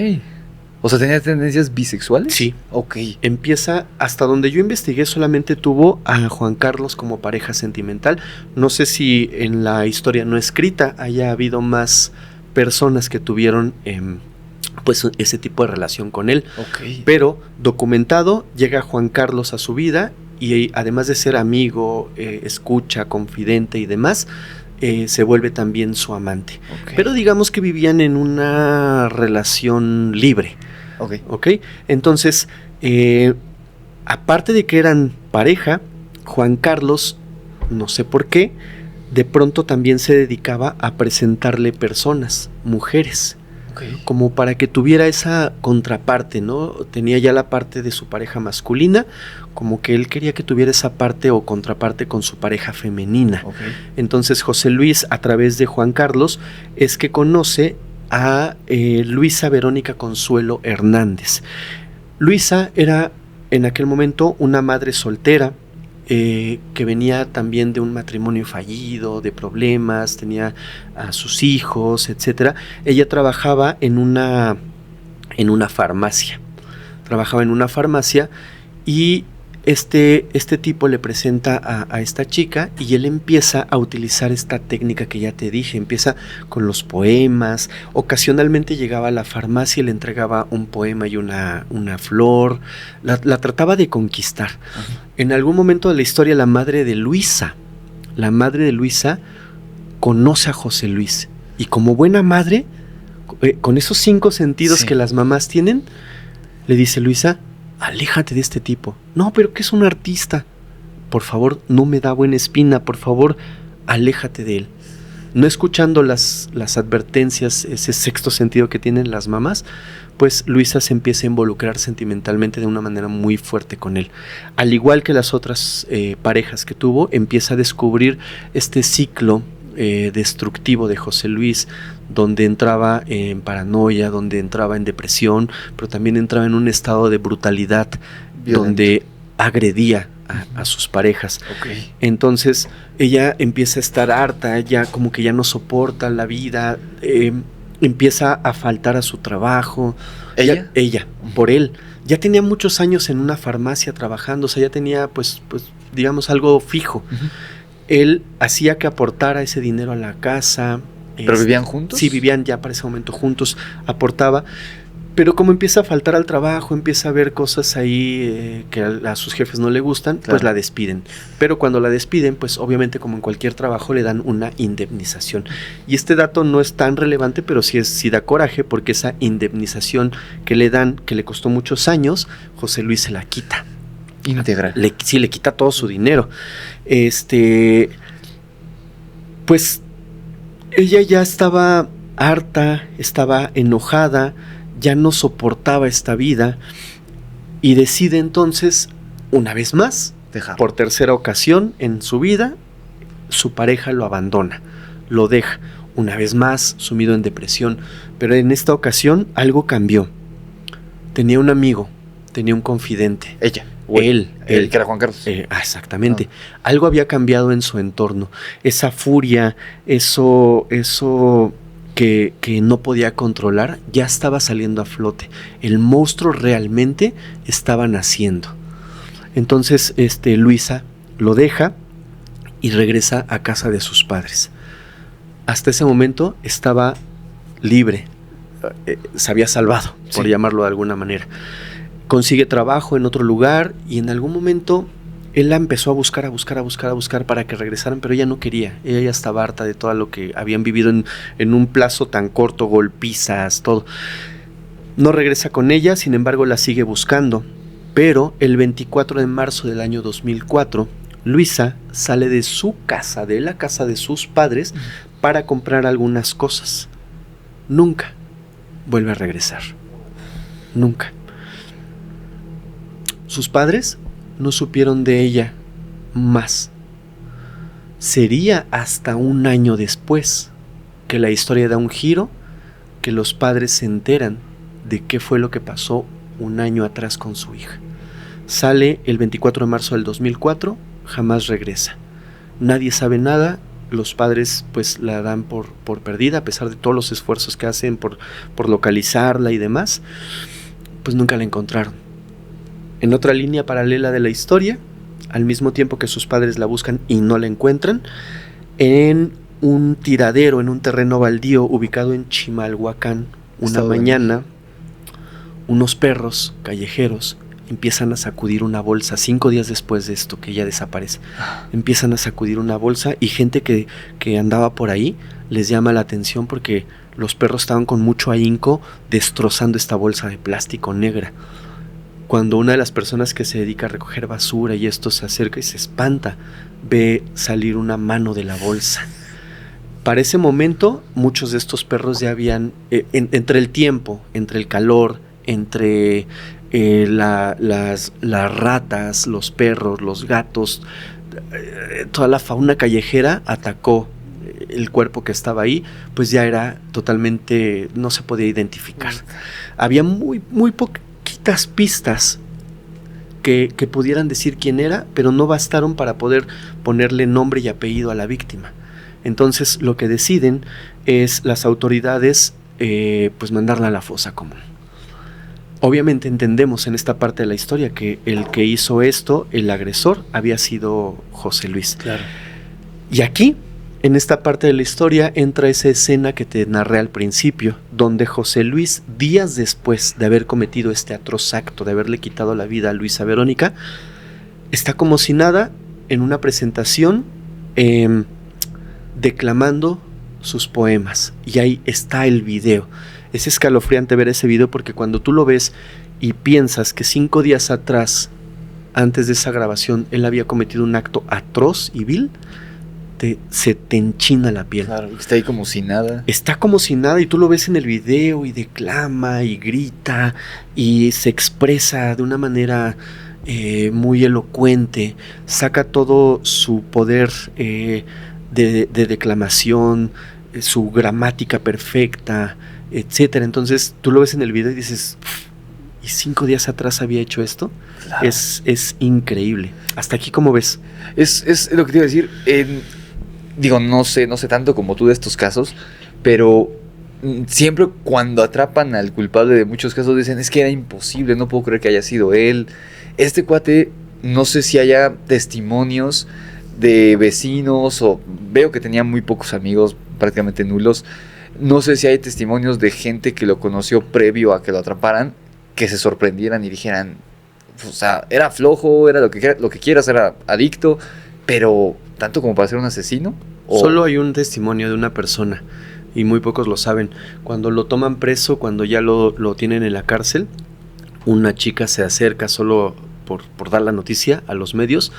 O sea, ¿tenía tendencias bisexuales? Sí. Ok. Empieza, hasta donde yo investigué, solamente tuvo a Juan Carlos como pareja sentimental. No sé si en la historia no escrita haya habido más personas que tuvieron pues ese tipo de relación con él. Okay. Pero documentado, llega Juan Carlos a su vida y además de ser amigo, escucha, confidente y demás, se vuelve también su amante. Okay. Pero digamos que vivían en una relación libre. Ok. Entonces, aparte de que eran pareja, Juan Carlos, no sé por qué, de pronto también se dedicaba a presentarle personas, mujeres. Okay. Como para que tuviera esa contraparte, ¿no? Tenía ya la parte de su pareja masculina, como que él quería que tuviera esa parte o contraparte con su pareja femenina. Okay. Entonces José Luis, a través de Juan Carlos, es que conoce a Luisa Verónica Consuelo Hernández. Luisa era en aquel momento una madre soltera, que venía también de un matrimonio fallido, de problemas, tenía a sus hijos, etcétera. Ella trabajaba en una farmacia. Trabajaba en una farmacia y este tipo le presenta a esta chica y él empieza a utilizar esta técnica que ya te dije, empieza con los poemas, ocasionalmente llegaba a la farmacia y le entregaba un poema y una flor, la trataba de conquistar. Uh-huh. En algún momento de la historia la madre de Luisa conoce a José Luis y como buena madre, con esos 5 sentidos que las mamás tienen, le dice: Luisa, aléjate de este tipo. No, pero que es un artista. Por favor, no me da buena espina. Por favor, aléjate de él. No escuchando las advertencias, ese sexto sentido que tienen las mamás, pues Luisa se empieza a involucrar sentimentalmente de una manera muy fuerte con él. Al igual que las otras parejas que tuvo, empieza a descubrir este ciclo destructivo de José Luis, donde entraba en paranoia, donde entraba en depresión, pero también entraba en un estado de brutalidad violento, donde agredía a sus parejas. Okay. Entonces ella empieza a estar harta, ya como que ya no soporta la vida, empieza a faltar a su trabajo. Ella, por él. Ya tenía muchos años en una farmacia trabajando, o sea, ya tenía pues digamos algo fijo. Uh-huh. Él hacía que aportara ese dinero a la casa. ¿Pero vivían juntos? Sí, vivían ya para ese momento juntos, aportaba. Pero como empieza a faltar al trabajo, empieza a ver cosas ahí que a sus jefes no le gustan, claro, pues la despiden. Pero cuando la despiden, pues obviamente como en cualquier trabajo le dan una indemnización. Y este dato no es tan relevante, pero sí da coraje, porque esa indemnización que le dan, que le costó muchos años, José Luis se la quita. Íntegra. Sí, le quita todo su dinero. Pues ella ya estaba harta, estaba enojada, ya no soportaba esta vida y decide entonces, una vez más, por tercera ocasión en su vida, su pareja lo abandona, lo deja, una vez más sumido en depresión, pero en esta ocasión algo cambió. Tenía un amigo, tenía un confidente. Ella. Él, que era Juan Carlos. Exactamente. Algo había cambiado en su entorno. Esa furia, eso que no podía controlar, ya estaba saliendo a flote. El monstruo realmente estaba naciendo. Entonces, Luisa lo deja y regresa a casa de sus padres. Hasta ese momento estaba libre, se había salvado, por llamarlo de alguna manera. Consigue trabajo en otro lugar y en algún momento él la empezó a buscar para que regresaran, pero ella no quería. Ella ya estaba harta de todo lo que habían vivido en un plazo tan corto, golpizas, todo. No regresa con ella, sin embargo la sigue buscando. Pero el 24 de marzo del año 2004, Luisa sale de su casa, de la casa de sus padres, para comprar algunas cosas. Nunca vuelve a regresar. Nunca. Sus padres no supieron de ella más. Sería hasta un año después que la historia da un giro, que los padres se enteran de qué fue lo que pasó un año atrás con su hija. Sale el 24 de marzo del 2004, jamás regresa. Nadie sabe nada, los padres pues la dan por perdida, a pesar de todos los esfuerzos que hacen por localizarla y demás, pues nunca la encontraron. En otra línea paralela de la historia, al mismo tiempo que sus padres la buscan y no la encuentran, en un tiradero, en un terreno baldío ubicado en Chimalhuacán, una mañana, unos perros callejeros empiezan a sacudir una bolsa. 5 días después de esto, que ella desaparece, empiezan a sacudir una bolsa y gente que andaba por ahí les llama la atención porque los perros estaban con mucho ahínco destrozando esta bolsa de plástico negra. Cuando una de las personas que se dedica a recoger basura y esto se acerca y se espanta, ve salir una mano de la bolsa. Para ese momento, muchos de estos perros ya habían, entre el tiempo, entre el calor, entre las ratas, los perros, los gatos, toda la fauna callejera atacó el cuerpo que estaba ahí, pues ya era totalmente, no se podía identificar. Había muy poquitas pistas que pudieran decir quién era, pero no bastaron para poder ponerle nombre y apellido a la víctima. Entonces lo que deciden es las autoridades pues mandarla a la fosa común. Obviamente entendemos en esta parte de la historia que el que hizo esto, el agresor, había sido José Luis. Claro. Y aquí, en esta parte de la historia, entra esa escena que te narré al principio, donde José Luis, días después de haber cometido este atroz acto, de haberle quitado la vida a Luisa Verónica, está como si nada en una presentación declamando sus poemas. Y ahí está el video. Es escalofriante ver ese video porque cuando tú lo ves y piensas que 5 días atrás, antes de esa grabación, él había cometido un acto atroz y vil, se te enchina la piel. Claro, está ahí como si nada. Está como si nada y tú lo ves en el video y declama y grita y se expresa de una manera muy elocuente, saca todo su poder de declamación, su gramática perfecta, etcétera. Entonces tú lo ves en el video y dices, ¿y 5 días atrás había hecho esto? Claro. Es increíble. Hasta aquí, ¿cómo ves? Es lo que te iba a decir. Digo, no sé tanto como tú de estos casos, pero siempre cuando atrapan al culpable de muchos casos dicen, es que era imposible, no puedo creer que haya sido él. Este cuate, no sé si haya testimonios de vecinos, o veo que tenía muy pocos amigos, prácticamente nulos. No sé si hay testimonios de gente que lo conoció previo a que lo atraparan, que se sorprendieran y dijeran, o sea, era flojo, era lo que quieras, era adicto, pero tanto como para ser un asesino. Solo hay un testimonio de una persona y muy pocos lo saben. Cuando lo toman preso, cuando ya lo tienen en la cárcel, una chica se acerca solo por dar la noticia a los medios,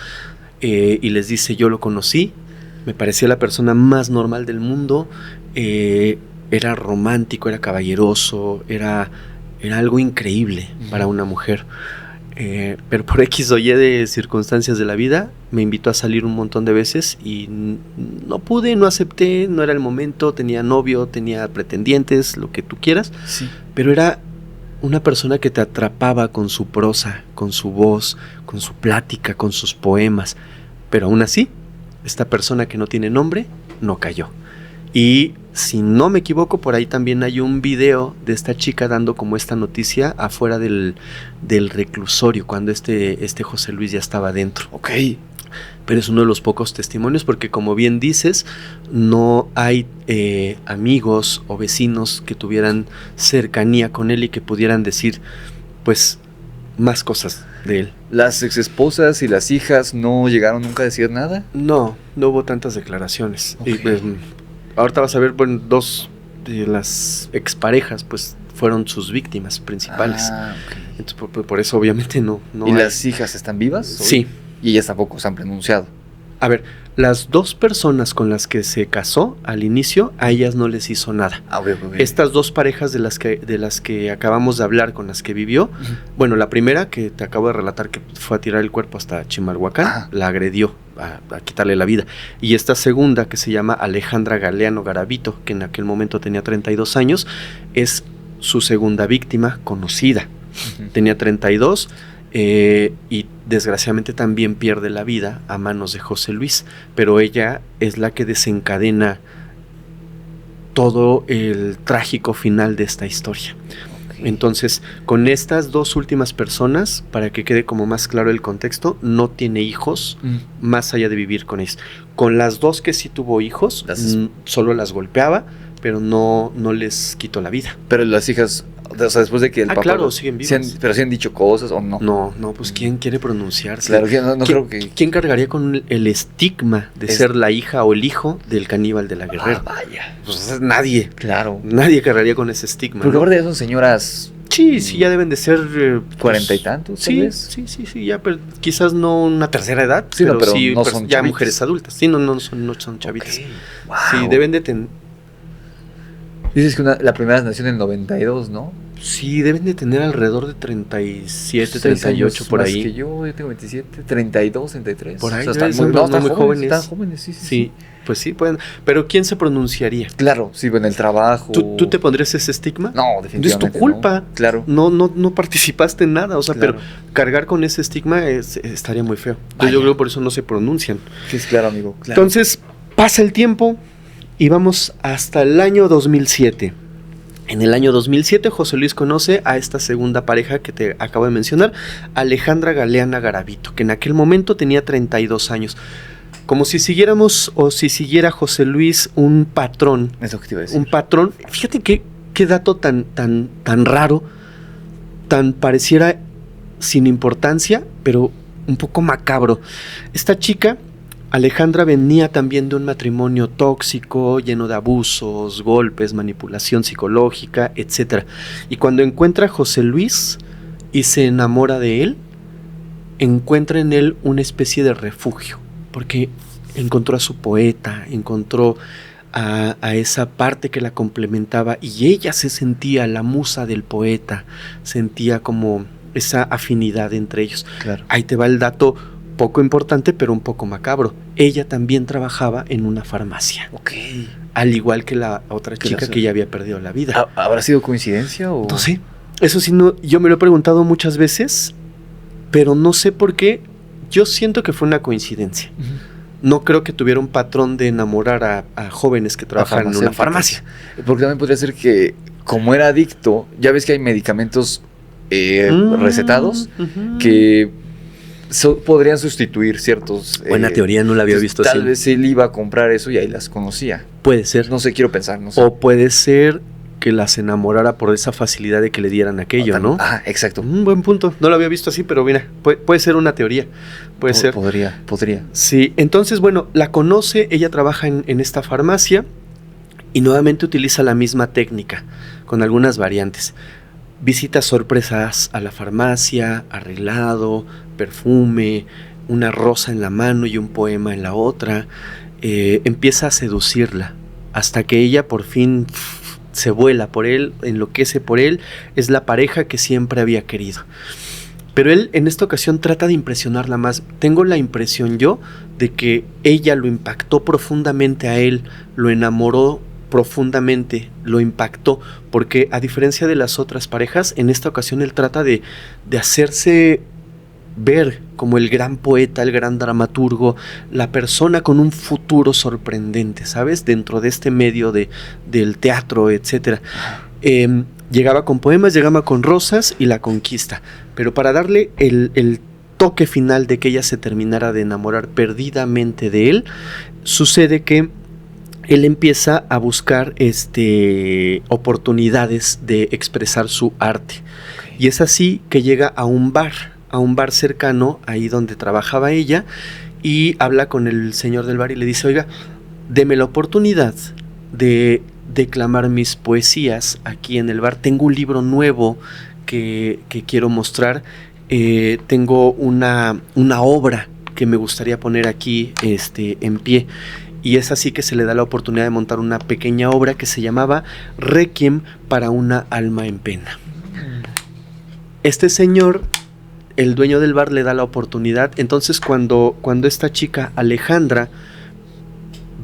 y les dice: yo lo conocí, me parecía la persona más normal del mundo, era romántico, era caballeroso, era algo increíble para una mujer. Pero por X o Y de circunstancias de la vida me invitó a salir un montón de veces y no pude, no acepté, no era el momento, tenía novio, tenía pretendientes, lo que tú quieras, Sí. pero era una persona que te atrapaba con su prosa, con su voz, con su plática, con sus poemas, pero aún así, esta persona que no tiene nombre no cayó. Y si no me equivoco, por ahí también hay un video de esta chica dando como esta noticia afuera del reclusorio, cuando este José Luis ya estaba dentro. Ok. Pero es uno de los pocos testimonios porque, como bien dices, no hay amigos o vecinos que tuvieran cercanía con él y que pudieran decir, pues, más cosas de él. ¿Las exesposas y las hijas no llegaron nunca a decir nada? No hubo tantas declaraciones. Ok. Y, pues, ahorita vas a ver, bueno, dos de las exparejas, pues, fueron sus víctimas principales. Ah, ok. Entonces, por eso obviamente no ¿Y hay. las hijas están vivas? Sí. Y ellas tampoco se han pronunciado. A ver, las dos personas con las que se casó al inicio, a ellas no les hizo nada. Ah, ok. Estas dos parejas de las que acabamos de hablar, con las que vivió, bueno, la primera que te acabo de relatar, que fue a tirar el cuerpo hasta Chimalhuacán, Ajá. la agredió a quitarle la vida. Y esta segunda, que se llama Alejandra Galeano Garavito, que en aquel momento tenía 32 años, es su segunda víctima conocida. Tenía 32 y desgraciadamente también pierde la vida a manos de José Luis, pero ella es la que desencadena todo el trágico final de esta historia. Ok. Entonces, con estas dos últimas personas, para que quede como más claro el contexto, no tiene hijos más allá de vivir con ellos. Con las dos que sí tuvo hijos, solo las golpeaba, pero no les quitó la vida. Pero las hijas, o sea, después de que el papá... Claro, siguen vivas. pero sí han dicho cosas o no. No, pues ¿quién quiere pronunciarse? Claro, que no creo que... ¿Quién cargaría con el estigma de ser la hija o el hijo del caníbal de la Guerrero? Ah, vaya. Pues nadie. Claro. Nadie cargaría con ese estigma. Porque ¿no? aparte ya son señoras... Sí, ya deben de ser... 40 y tantos, tal Sí, vez. sí, ya, pero quizás no una tercera edad, Sí, pero, pero sí, no pues, son ya chavitas. mujeres adultas. Sí, no son chavitas. Ok. Wow. Sí, deben de tener... Dices que la primera nació en el 92, ¿no? Sí, deben de tener alrededor de 37, 6 38 años por más ahí. que yo tengo 27, 32, 33. Por ahí, O sea, son muy jóvenes. Están jóvenes, sí. Sí, pues sí, pueden. Pero ¿quién se pronunciaría? Claro, sí, en el trabajo. ¿Tú te pondrías ese estigma? No, Es definitivamente tu culpa. no. Claro. No participaste en nada, o sea, Claro. pero cargar con ese estigma estaría muy feo. Vaya. Yo creo que por eso no se pronuncian. Sí, es claro, amigo. Claro. Entonces, pasa el tiempo y vamos hasta el año 2007. En el año 2007, José Luis conoce a esta segunda pareja que te acabo de mencionar, Alejandra Galeana Garavito, que en aquel momento tenía 32 años. Como si siguiéramos o si siguiera José Luis un patrón. Es lo que te iba a decir. Un patrón. Fíjate qué dato tan raro, tan pareciera sin importancia, pero un poco macabro. Esta chica, Alejandra, venía también de un matrimonio tóxico, lleno de abusos, golpes, manipulación psicológica, etc. Y cuando encuentra a José Luis y se enamora de él, encuentra en él una especie de refugio, porque encontró a su poeta, encontró a esa parte que la complementaba, y ella se sentía la musa del poeta, sentía como esa afinidad entre ellos. Claro. Ahí te va el dato poco importante, pero un poco macabro. Ella también trabajaba en una farmacia. Ok. Al igual que la otra Que chica la- que ya había perdido la vida. ¿Habrá sido coincidencia o...? No sé. Eso sí, yo me lo he preguntado muchas veces, pero no sé por qué. Yo siento que fue una coincidencia. Ujú. No creo que tuviera un patrón de enamorar a jóvenes que trabajan en una farmacia. Porque también podría ser que, como era adicto, ya ves que hay medicamentos recetados Ujú. que podrían sustituir ciertos... Buena teoría, no la había visto así. Tal vez él iba a comprar eso y ahí las conocía. Puede ser. No sé, quiero pensar, no sé. O puede ser que las enamorara por esa facilidad de que le dieran aquello, ¿no? Ah, exacto. Un buen punto. No lo había visto así, pero mira, puede ser una teoría. Puede ser. Podría. Sí, entonces, bueno, la conoce, ella trabaja en esta farmacia y nuevamente utiliza la misma técnica, con algunas variantes. Visitas sorpresas a la farmacia, arreglado, perfume, una rosa en la mano y un poema en la otra. Empieza a seducirla hasta que ella por fin se vuela por él, enloquece por él. Es la pareja que siempre había querido. Pero él en esta ocasión trata de impresionarla más. Tengo la impresión yo de que ella lo impactó profundamente a él, lo enamoró profundamente, lo impactó, porque a diferencia de las otras parejas, en esta ocasión él trata de hacerse ver como el gran poeta, el gran dramaturgo, la persona con un futuro sorprendente, ¿sabes? Dentro de este medio del teatro, etcétera. Llegaba con poemas, llegaba con rosas y la conquista. Pero para darle el toque final de que ella se terminara de enamorar perdidamente de él, sucede que él empieza a buscar oportunidades de expresar su arte. Y es así que llega a un bar cercano, ahí donde trabajaba ella, y habla con el señor del bar y le dice: oiga, deme la oportunidad de declamar mis poesías aquí en el bar. Tengo un libro nuevo que quiero mostrar. Tengo una obra que me gustaría poner aquí en pie. Y es así que se le da la oportunidad de montar una pequeña obra que se llamaba Requiem para una alma en pena. Este señor, el dueño del bar, le da la oportunidad. Entonces cuando esta chica Alejandra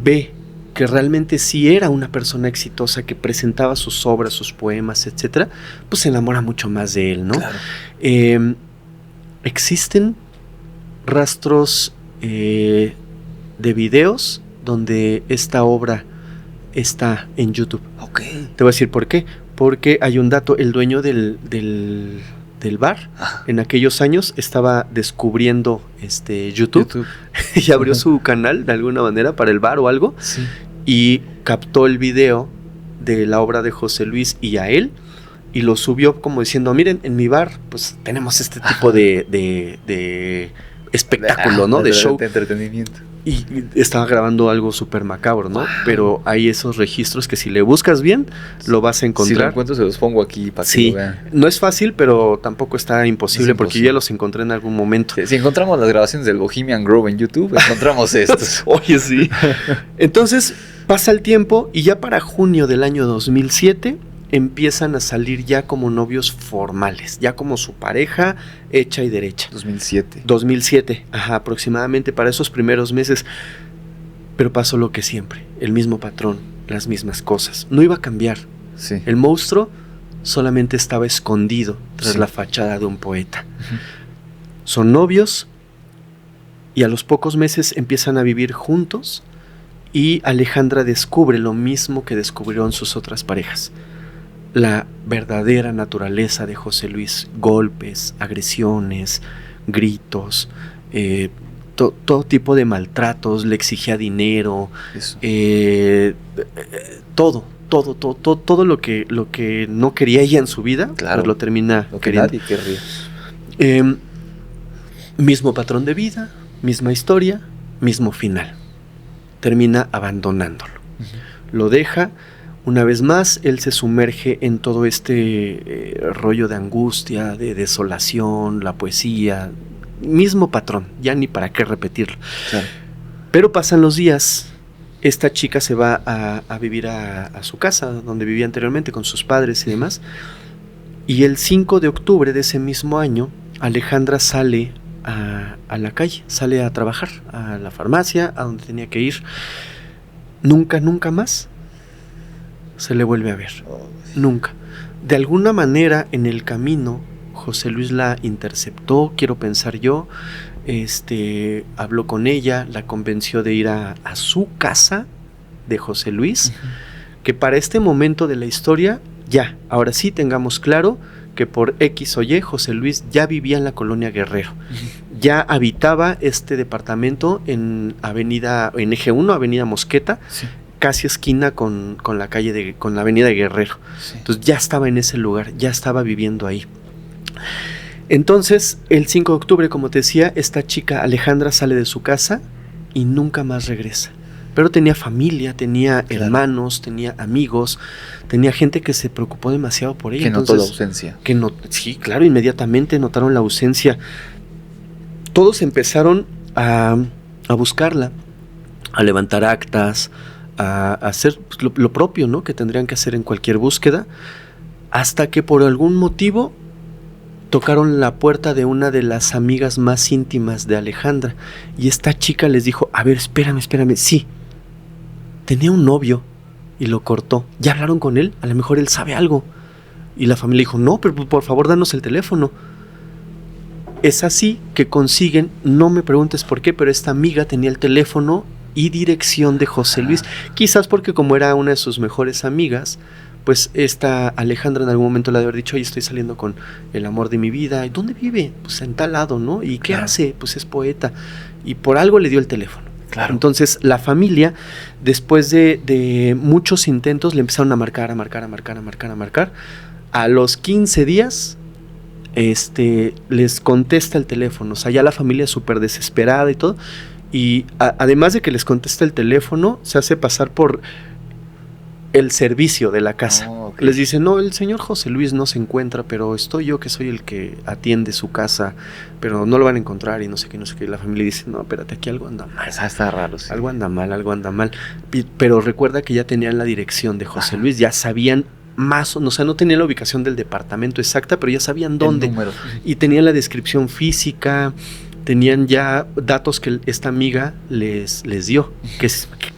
ve que realmente sí era una persona exitosa, que presentaba sus obras, sus poemas, etcétera, pues se enamora mucho más de él, ¿no? Claro. Existen rastros de videos donde esta obra está en YouTube. Okay. Te voy a decir por qué. Porque hay un dato: el dueño del bar, en aquellos años estaba descubriendo YouTube. Y abrió su canal de alguna manera para el bar o algo. Sí. Y captó el video de la obra de José Luis y a él, y lo subió como diciendo: miren, en mi bar pues tenemos este tipo de espectáculo, ¿no? De show. De entretenimiento. Y estaba grabando algo súper macabro, ¿no? Wow. Pero hay esos registros que si le buscas bien, lo vas a encontrar. Si lo encuentro, se los pongo aquí para que lo vean. No es fácil, pero tampoco está imposible, porque yo ya los encontré en algún momento. Si encontramos las grabaciones del Bohemian Grove en YouTube, encontramos estos. Oye, sí. Entonces pasa el tiempo y ya para junio del año 2007 empiezan a salir ya como novios formales, ya como su pareja hecha y derecha. 2007, aproximadamente, para esos primeros meses. Pero pasó lo que siempre, el mismo patrón, las mismas cosas. No iba a cambiar. Sí. El monstruo solamente estaba escondido tras la fachada de un poeta. Uh-huh. Son novios y a los pocos meses empiezan a vivir juntos, y Alejandra descubre lo mismo que descubrieron sus otras parejas: la verdadera naturaleza de José Luis. Golpes, agresiones, gritos, todo tipo de maltratos. Le exigía dinero, todo lo que no quería ella en su vida. Claro, pues lo termina lo que nadie querría. Mismo patrón de vida, misma historia, mismo final. Termina abandonándolo. Uh-huh. Lo deja. Una vez más, él se sumerge en todo rollo de angustia, de desolación, la poesía. Mismo patrón, ya ni para qué repetirlo. Claro. Pero pasan los días. Esta chica se va a vivir a su casa, donde vivía anteriormente con sus padres y demás. Y el 5 de octubre de ese mismo año, Alejandra sale a la calle, sale a trabajar, a la farmacia, a donde tenía que ir. Nunca más se le vuelve a ver. Nunca. De alguna manera en el camino José Luis la interceptó, quiero pensar yo. Habló con ella, la convenció de ir a su casa de José Luis. Uh-huh. Que para este momento de la historia, ahora sí tengamos claro que por X o Y José Luis ya vivía en la colonia Guerrero. Uh-huh. Ya habitaba este departamento en Eje 1, Avenida Mosqueta. Sí. Casi esquina con la avenida Guerrero. Sí. Entonces ya estaba en ese lugar, ya estaba viviendo ahí. Entonces, el 5 de octubre, como te decía, esta chica Alejandra sale de su casa y nunca más regresa. Pero tenía familia, tenía hermanos, tenía amigos, tenía gente que se preocupó demasiado por ella. Que notó la ausencia. Sí, claro, inmediatamente notaron la ausencia. todos empezaron a buscarla, a levantar actas, a hacer lo propio, ¿no?, que tendrían que hacer en cualquier búsqueda, hasta que por algún motivo tocaron la puerta de una de las amigas más íntimas de Alejandra, y esta chica les dijo: a ver, espérame, sí, tenía un novio y lo cortó. ¿Ya hablaron con él? A lo mejor él sabe algo. Y la familia dijo: no, pero por favor danos el teléfono. Es así que consiguen, no me preguntes por qué, pero esta amiga tenía el teléfono y dirección de José Luis. Quizás porque como era una de sus mejores amigas, pues esta Alejandra en algún momento le había dicho: oye, estoy saliendo con el amor de mi vida. ¿Y dónde vive? Pues en tal lado, ¿no? ¿Y qué hace? Pues es poeta. Y por algo le dio el teléfono. Claro. Entonces la familia, después de muchos intentos, le empezaron a marcar. A los 15 días les contesta el teléfono. O sea, ya la familia súper desesperada y todo. Y además de que les contesta el teléfono, se hace pasar por el servicio de la casa. Okay. Les dice: no, el señor José Luis no se encuentra, pero estoy yo, que soy el que atiende su casa, pero no lo van a encontrar y no sé qué. Y la familia dice: no, espérate, aquí algo anda mal. Está raro, sí. Algo anda mal. Pero recuerda que ya tenían la dirección de José Luis, ya sabían más, o sea, no tenían la ubicación del departamento exacta, pero ya sabían dónde. Y tenían la descripción física, tenían ya datos que esta amiga les dio, que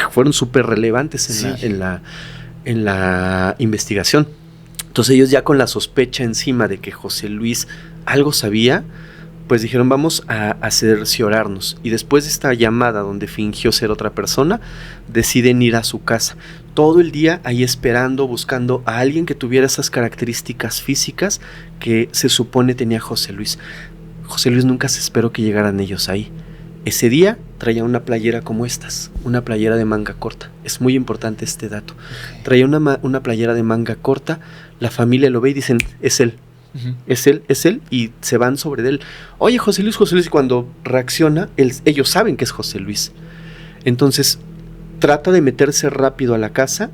fueron súper relevantes en la investigación. Entonces ellos, ya con la sospecha encima de que José Luis algo sabía, pues dijeron: vamos a cerciorarnos. Y después de esta llamada donde fingió ser otra persona, deciden ir a su casa. Todo el día ahí esperando, buscando a alguien que tuviera esas características físicas que se supone tenía José Luis. José Luis nunca se esperó que llegaran ellos ahí. Ese día traía una playera como estas, una playera de manga corta. Es muy importante este dato. Okay. Traía una playera de manga corta. La familia lo ve y dicen: es él. Uh-huh. Es él, y se van sobre él. Oye, José Luis. Y cuando reacciona, ellos saben que es José Luis. Entonces trata de meterse rápido a la casa,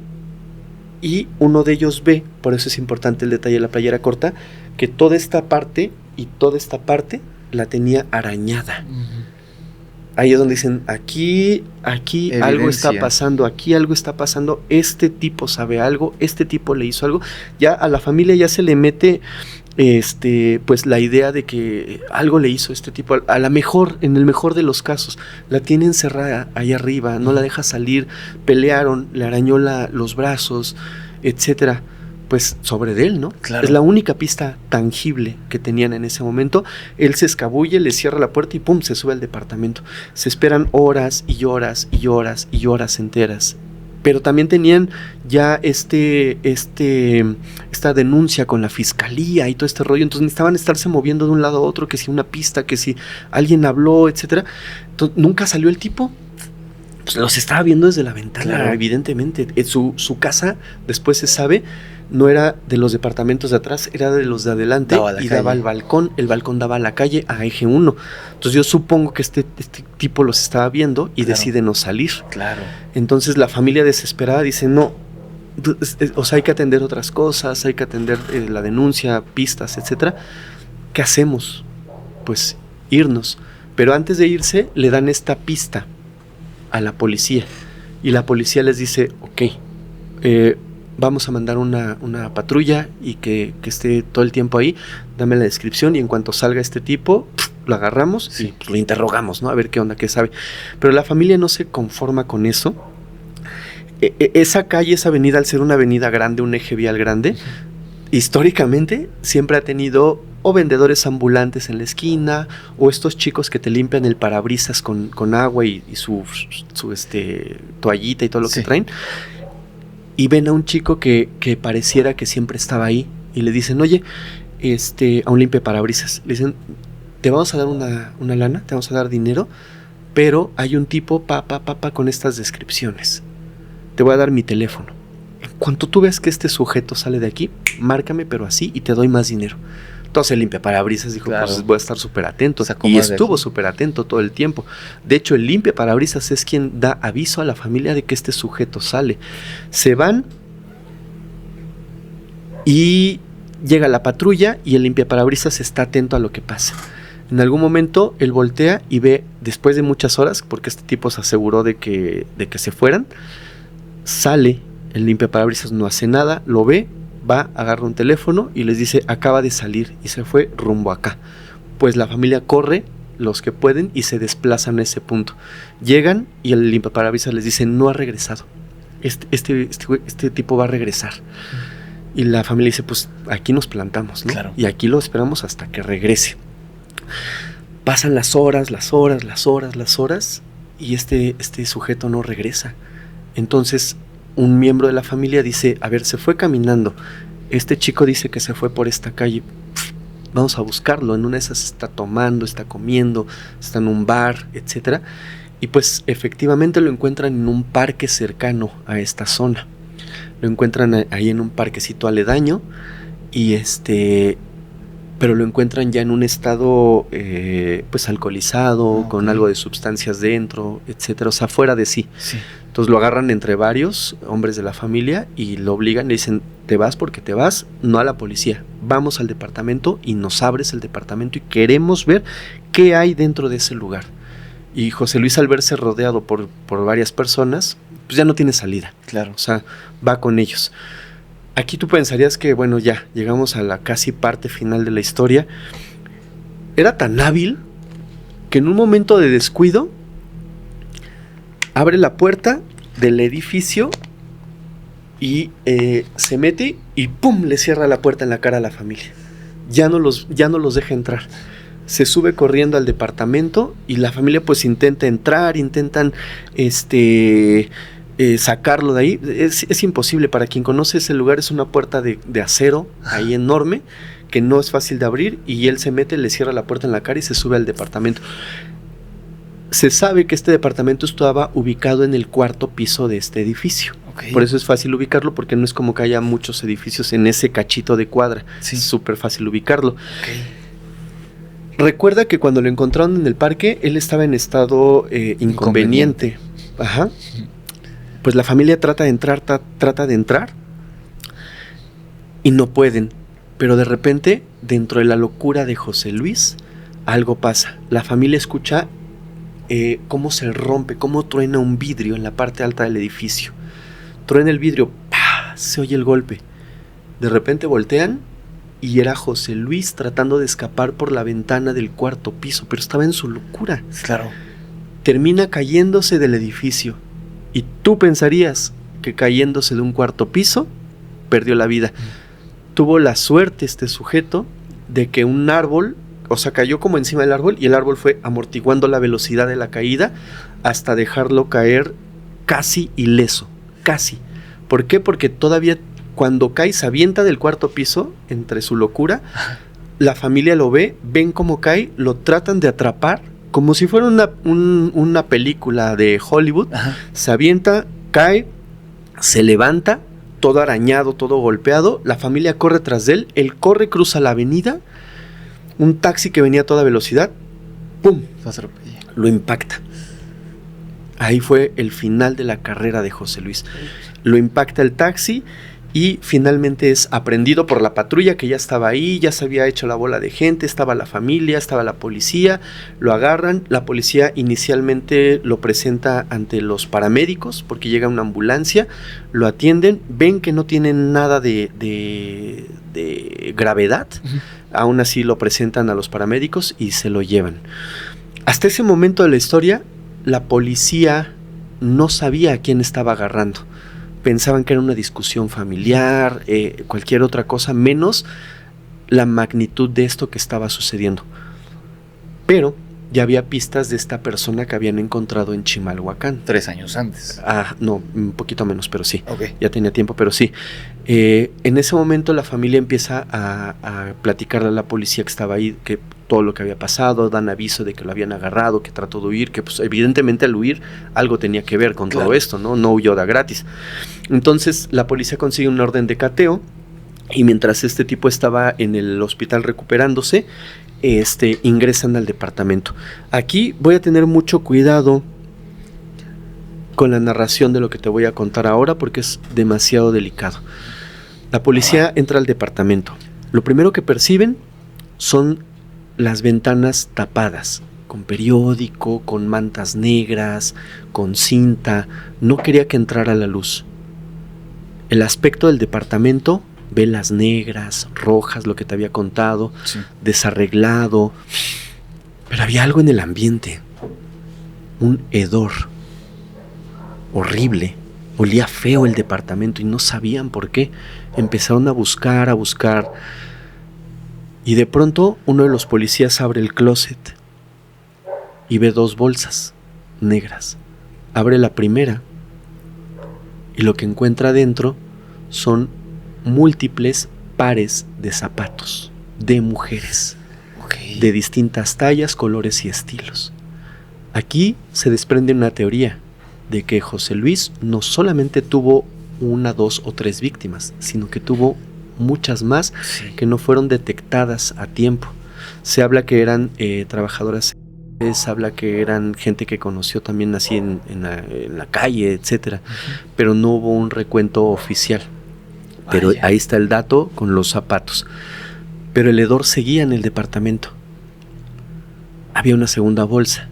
y uno de ellos ve, por eso es importante el detalle de la playera corta, que toda esta parte y toda esta parte la tenía arañada. Uh-huh. Ahí es donde dicen: aquí evidencia. Algo está pasando, aquí algo está pasando, este tipo sabe algo, este tipo le hizo algo. Ya a la familia ya se le mete pues la idea de que algo le hizo este tipo. A la mejor, en el mejor de los casos, la tiene encerrada ahí arriba, no la deja salir, pelearon, le arañó los brazos, etcétera. Pues sobre de él, ¿no? Claro. Es la única pista tangible que tenían en ese momento. Él se escabulle, le cierra la puerta y ¡pum!, se sube al departamento. Se esperan horas y horas enteras. Pero también tenían ya esta denuncia con la fiscalía y todo este rollo. Entonces necesitaban estarse moviendo de un lado a otro, que si una pista, que si alguien habló, etcétera. Entonces, nunca salió el tipo. Pues los estaba viendo desde la ventana, claro. Evidentemente. Su casa, después se sabe, no era de los departamentos de atrás, era de los de adelante, daba al balcón. El balcón daba a la calle, a eje 1. Entonces yo supongo que este tipo los estaba viendo y decide no salir. Claro. Entonces la familia desesperada dice: no, o sea, hay que atender otras cosas, hay que atender la denuncia, pistas, etcétera. ¿Qué hacemos? Pues irnos. Pero antes de irse le dan esta pista a la policía, y la policía les dice: ok, vamos a mandar una patrulla y que esté todo el tiempo ahí, dame la descripción, y en cuanto salga este tipo, lo agarramos, sí, y pues lo interrogamos, ¿no? A ver qué onda, qué sabe. Pero la familia no se conforma con eso. Esa calle, esa avenida, al ser una avenida grande, un eje vial grande, históricamente siempre ha tenido o vendedores ambulantes en la esquina, o estos chicos que te limpian el parabrisas con agua y su toallita y todo lo que traen, y ven a un chico que pareciera que siempre estaba ahí, y le dicen: oye, a un limpiaparabrisas, le dicen: te vamos a dar una lana, te vamos a dar dinero, pero hay un tipo con estas descripciones, te voy a dar mi teléfono. En cuanto tú veas que este sujeto sale de aquí, márcame, pero así, y te doy más dinero. Entonces el limpiaparabrisas dijo: claro, pues voy a estar súper atento. Y estuvo súper atento todo el tiempo. De hecho, el limpiaparabrisas es quien da aviso a la familia de que este sujeto sale. Se van y llega la patrulla, y el limpiaparabrisas está atento a lo que pasa. En algún momento él voltea y ve, después de muchas horas, porque este tipo se aseguró de que se fueran, sale, el limpiaparabrisas no hace nada, lo ve, va, agarra un teléfono y les dice, acaba de salir y se fue rumbo acá. Pues la familia corre, los que pueden, y se desplazan a ese punto. Llegan y el limpiaparabrisas les dice, no ha regresado. Este tipo va a regresar. Y la familia dice, pues aquí nos plantamos, ¿no? Claro. Y aquí lo esperamos hasta que regrese. Pasan las horas, y este sujeto no regresa. Entonces, un miembro de la familia dice, a ver, se fue caminando. Este chico dice que se fue por esta calle. Vamos a buscarlo. En una de esas está tomando, está comiendo, está en un bar, etcétera. Y pues efectivamente lo encuentran en un parque cercano a esta zona. Lo encuentran ahí en un parquecito aledaño y pero lo encuentran ya en un estado pues alcoholizado, okay, con algo de sustancias dentro, etcétera, o sea, fuera de sí. Sí. Entonces lo agarran entre varios hombres de la familia y lo obligan, le dicen, te vas porque te vas, no a la policía, vamos al departamento y nos abres el departamento y queremos ver qué hay dentro de ese lugar. Y José Luis, al verse rodeado por varias personas, pues ya no tiene salida. Claro. O sea, va con ellos. Aquí tú pensarías que, bueno, ya llegamos a la casi parte final de la historia. Era tan hábil que en un momento de descuido abre la puerta del edificio y se mete y ¡pum!, le cierra la puerta en la cara a la familia. Ya no los deja entrar. Se sube corriendo al departamento y la familia pues intenta entrar, intentan sacarlo de ahí. Es imposible. Para quien conoce ese lugar, es una puerta de acero ahí enorme que no es fácil de abrir, y él se mete, le cierra la puerta en la cara y se sube al departamento. Se sabe que este departamento estaba ubicado en el 4º piso de este edificio. Okay. Por eso es fácil ubicarlo, porque no es como que haya muchos edificios en ese cachito de cuadra. Sí. Es súper fácil ubicarlo. Okay. Recuerda que cuando lo encontraron en el parque, él estaba en estado inconveniente. Ajá. Pues la familia trata de entrar y no pueden. Pero de repente, dentro de la locura de José Luis, algo pasa. La familia escucha cómo se rompe, cómo truena un vidrio en la parte alta del edificio. Truena el vidrio, ¡pah!, se oye el golpe. De repente voltean y era José Luis tratando de escapar por la ventana del 4º piso, pero estaba en su locura. Claro. Termina cayéndose del edificio. Y tú pensarías que cayéndose de un 4º piso, perdió la vida. Tuvo la suerte este sujeto de que un árbol, o sea, cayó como encima del árbol, y el árbol fue amortiguando la velocidad de la caída hasta dejarlo caer casi ileso. Casi. ¿Por qué? Porque todavía cuando cae se avienta del 4º piso, entre su locura. La familia lo ve, ven cómo cae, lo tratan de atrapar, como si fuera una película de Hollywood. Ajá. Se avienta, cae, se levanta, todo arañado, todo golpeado. La familia corre tras de él, él corre, cruza la avenida. Un taxi que venía a toda velocidad, ¡pum!, lo impacta. Ahí fue el final de la carrera de José Luis. Lo impacta el taxi y finalmente es aprehendido por la patrulla, que ya estaba ahí, ya se había hecho la bola de gente, estaba la familia, estaba la policía. Lo agarran, la policía inicialmente lo presenta ante los paramédicos porque llega una ambulancia, lo atienden, ven que no tienen nada de gravedad. Uh-huh. Aún así lo presentan a los paramédicos y se lo llevan. Hasta ese momento de la historia, la policía no sabía a quién estaba agarrando. Pensaban que era una discusión familiar, cualquier otra cosa, menos la magnitud de esto que estaba sucediendo. Pero ya había pistas de esta persona que habían encontrado en Chimalhuacán. 3 años antes. No, un poquito menos, pero sí. Okay. Ya tenía tiempo, pero sí. En ese momento la familia empieza a platicarle a la policía que estaba ahí, que todo lo que había pasado, dan aviso de que lo habían agarrado, que trató de huir, que pues evidentemente al huir algo tenía que ver con todo esto, ¿no? No huyó de gratis. Entonces la policía consigue una orden de cateo, y mientras este tipo estaba en el hospital recuperándose, ingresan al departamento. Aquí voy a tener mucho cuidado con la narración de lo que te voy a contar ahora, porque es demasiado delicado. La policía entra al departamento. Lo primero que perciben son las ventanas tapadas, con periódico, con mantas negras, con cinta. No quería que entrara la luz. El aspecto del departamento, velas negras, rojas, lo que te había contado, Sí. desarreglado. Pero había algo en el ambiente, un hedor horrible. Olía feo el departamento y no sabían por qué. Empezaron a buscar. Y de pronto uno de los policías abre el closet y ve 2 bolsas negras. Abre la primera y lo que encuentra dentro son múltiples pares de zapatos de mujeres, Ok. de distintas tallas, colores y estilos. Aquí se desprende una teoría de que José Luis no solamente tuvo 1, 2 o 3 víctimas, sino que tuvo muchas más Sí. que no fueron detectadas a tiempo. Se habla que eran trabajadoras, se habla que eran gente que conoció también así en la calle, etcétera, pero no hubo un recuento oficial. Pero Vaya. ahí está el dato con los zapatos. Pero el hedor seguía en el departamento. Había una segunda bolsa.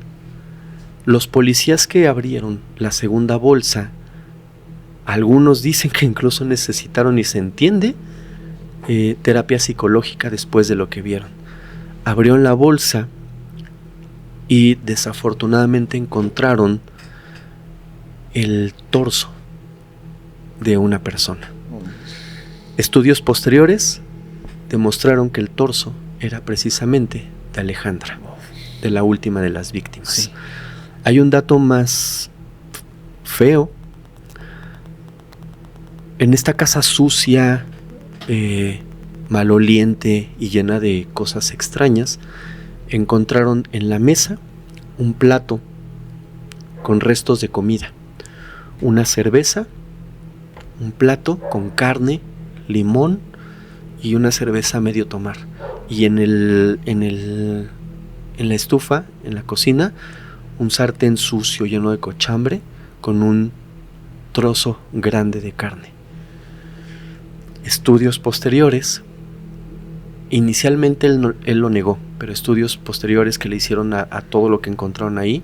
Los policías que abrieron la segunda bolsa, algunos dicen que incluso necesitaron, y se entiende, terapia psicológica después de lo que vieron. Abrieron la bolsa y desafortunadamente encontraron el torso de una persona. Estudios posteriores demostraron que el torso era precisamente de Alejandra, de la última de las víctimas. Sí. Hay un dato más feo. En esta casa sucia, maloliente y llena de cosas extrañas, encontraron en la mesa un plato con restos de comida, una cerveza, un plato con carne, limón y una cerveza a medio tomar. Y en la estufa, en la cocina, un sartén sucio lleno de cochambre con un trozo grande de carne. Estudios posteriores, inicialmente él lo negó, pero estudios posteriores que le hicieron a todo lo que encontraron ahí,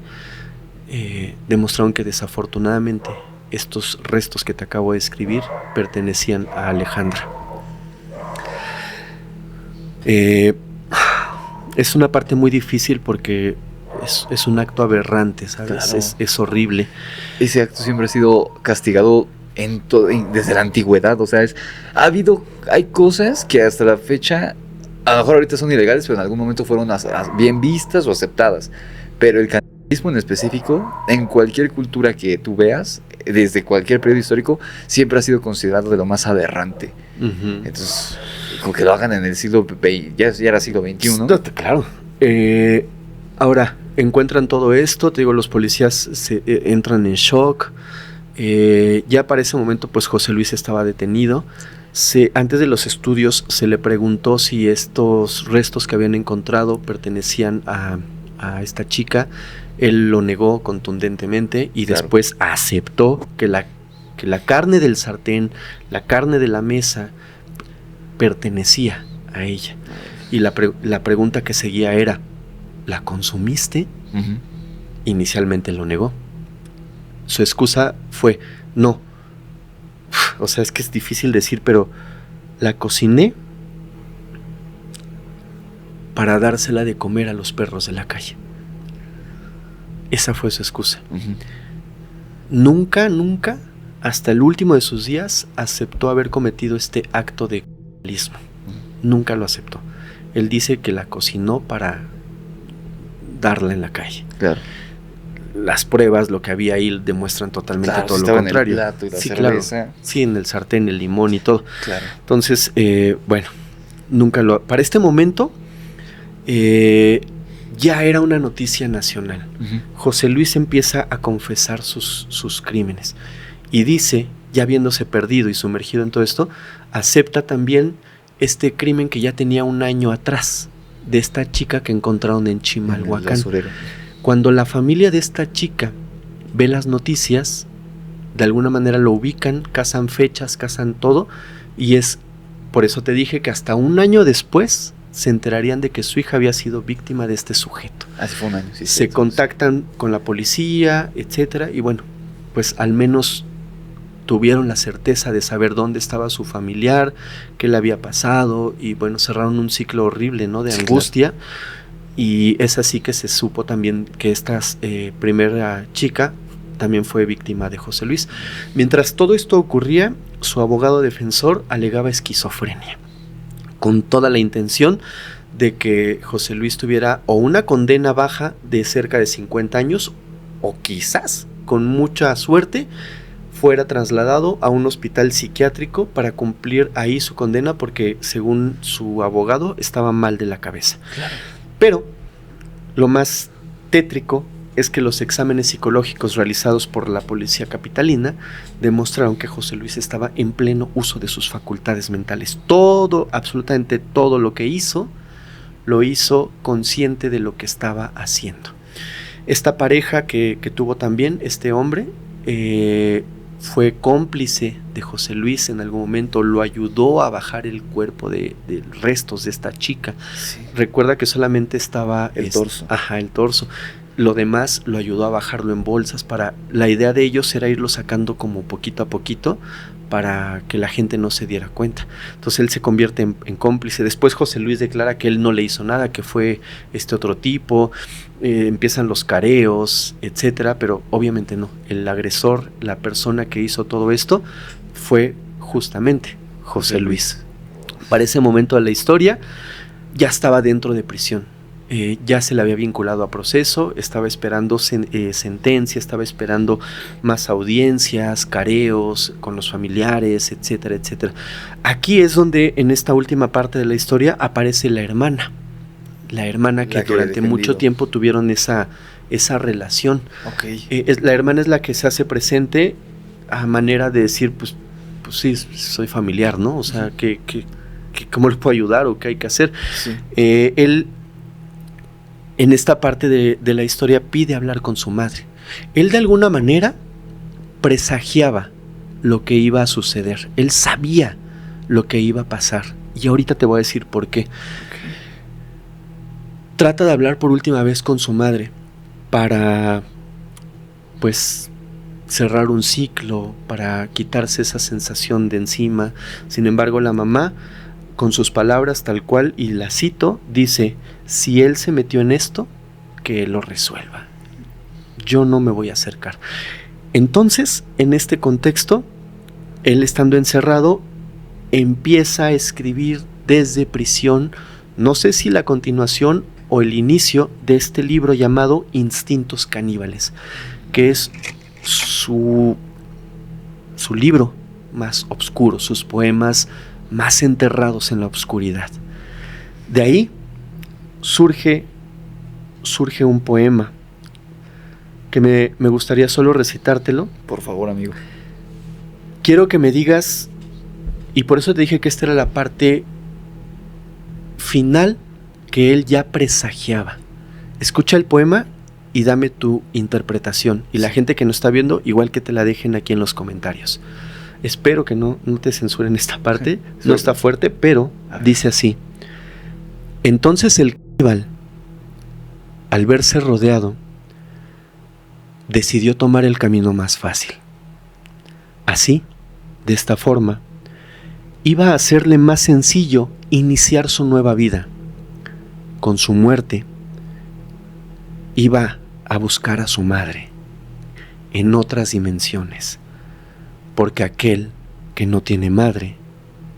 demostraron que desafortunadamente estos restos que te acabo de describir pertenecían a Alejandra. Es una parte muy difícil porque es un acto aberrante, ¿sabes? Claro. Es horrible. Ese acto siempre ha sido castigado desde la antigüedad. O sea, hay cosas que hasta la fecha, a lo mejor ahorita son ilegales, pero en algún momento fueron bien vistas o aceptadas. Pero el canibalismo en específico, en cualquier cultura que tú veas, desde cualquier periodo histórico, siempre ha sido considerado de lo más aberrante. Uh-huh. Entonces, con que lo hagan en el siglo XX, ya era siglo XXI. No, claro. Ahora, encuentran todo esto, te digo, los policías entran en shock. Ya para ese momento, pues José Luis estaba detenido. Antes de los estudios se le preguntó si estos restos que habían encontrado pertenecían a esta chica. Él lo negó contundentemente y Claro. después aceptó que la carne del sartén, la carne de la mesa, pertenecía a ella. Y la pregunta que seguía era, ¿la consumiste? Uh-huh. Inicialmente lo negó. Su excusa fue, no. O sea, es que es difícil decir, pero la cociné para dársela de comer a los perros de la calle. Esa fue su excusa. Uh-huh. Nunca, hasta el último de sus días, aceptó haber cometido este acto de canibalismo. Nunca lo aceptó. Él dice que la cocinó para darla en la calle. Claro. Las pruebas, lo que había ahí, demuestran totalmente Claro, todo lo estaba contrario. en el plato y la sí, cerveza. claro. Sí, en el sartén, el limón y todo. Claro. Entonces, bueno, para este momento, ya era una noticia nacional. Uh-huh. José Luis empieza a confesar sus crímenes y dice, ya habiéndose perdido y sumergido en todo esto, acepta también este crimen que ya tenía 1 año atrás, de esta chica que encontraron en Chimalhuacán. Cuando la familia de esta chica ve las noticias, de alguna manera lo ubican, cazan fechas, cazan todo, y por eso te dije que hasta 1 año después se enterarían de que su hija había sido víctima de este sujeto. Hace fue un año, sí. Se contactan con la policía, etcétera, y bueno, pues al menos tuvieron la certeza de saber dónde estaba su familiar, qué le había pasado, y bueno, cerraron un ciclo horrible, ¿no? De angustia. Claro. Y es así que se supo también que esta primera chica también fue víctima de José Luis. Mientras todo esto ocurría, su abogado defensor alegaba esquizofrenia, con toda la intención de que José Luis tuviera o una condena baja de cerca de 50 años, o quizás, con mucha suerte, fuera trasladado a un hospital psiquiátrico para cumplir ahí su condena, porque según su abogado estaba mal de la cabeza. Claro. Pero lo más tétrico es que los exámenes psicológicos realizados por la policía capitalina demostraron que José Luis estaba en pleno uso de sus facultades mentales. Todo, absolutamente todo lo que hizo, lo hizo consciente de lo que estaba haciendo. Esta pareja que tuvo también este hombre fue cómplice de José Luis en algún momento, lo ayudó a bajar el cuerpo de restos de esta chica. Sí. Recuerda que solamente estaba el torso. El torso. Lo demás lo ayudó a bajarlo en bolsas. La idea de ellos era irlo sacando como poquito a poquito para que la gente no se diera cuenta. Entonces él se convierte en cómplice. Después José Luis declara que él no le hizo nada, que fue este otro tipo. Empiezan los careos, etcétera, pero obviamente no. El agresor, la persona que hizo todo esto, fue justamente José Luis. Para ese momento de la historia, ya estaba dentro de prisión. Ya se le había vinculado a proceso, estaba esperando sentencia, estaba esperando más audiencias, careos con los familiares, etcétera, etcétera. Aquí es donde en esta última parte de la historia aparece la hermana que durante mucho tiempo tuvieron esa relación. Okay. La hermana es la que se hace presente a manera de decir, pues sí, soy familiar, ¿no? O sea, ¿cómo les puedo ayudar o qué hay que hacer? Sí. Él, en esta parte de la historia, pide hablar con su madre. Él de alguna manera presagiaba lo que iba a suceder. Él sabía lo que iba a pasar. Y ahorita te voy a decir por qué. Okay. Trata de hablar por última vez con su madre para, pues, cerrar un ciclo, para quitarse esa sensación de encima. Sin embargo, la mamá, con sus palabras tal cual, y la cito, dice: si él se metió en esto, que lo resuelva. Yo no me voy a acercar. Entonces, en este contexto, él estando encerrado, empieza a escribir desde prisión, no sé si la continuación o el inicio de este libro llamado Instintos Caníbales, que es su libro más oscuro, sus poemas más enterrados en la oscuridad. De ahí surge un poema que me gustaría solo recitártelo. Por favor, amigo. Quiero que me digas, y por eso te dije que esta era la parte final que él ya presagiaba. Escucha el poema y dame tu interpretación. Y la gente que nos está viendo, igual que te la dejen aquí en los comentarios. Espero que no te censuren esta parte. No está fuerte, pero dice así: entonces el caníbal, al verse rodeado, decidió tomar el camino más fácil. Así, de esta forma, iba a hacerle más sencillo iniciar su nueva vida. Con su muerte, iba a buscar a su madre en otras dimensiones, porque aquel que no tiene madre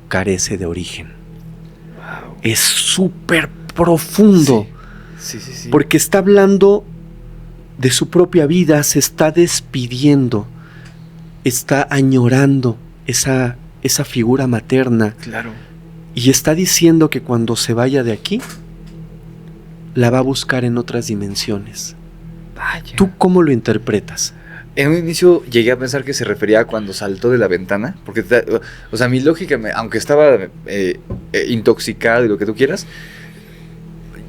carece de origen. Wow. Es súper profundo, sí, porque está hablando de su propia vida, se está despidiendo, está añorando esa figura materna. Claro. Y está diciendo que cuando se vaya de aquí, la va a buscar en otras dimensiones. Vaya. ¿Tú cómo lo interpretas? En un inicio llegué a pensar que se refería a cuando saltó de la ventana, porque, o sea, mi lógica, aunque estaba intoxicado y lo que tú quieras,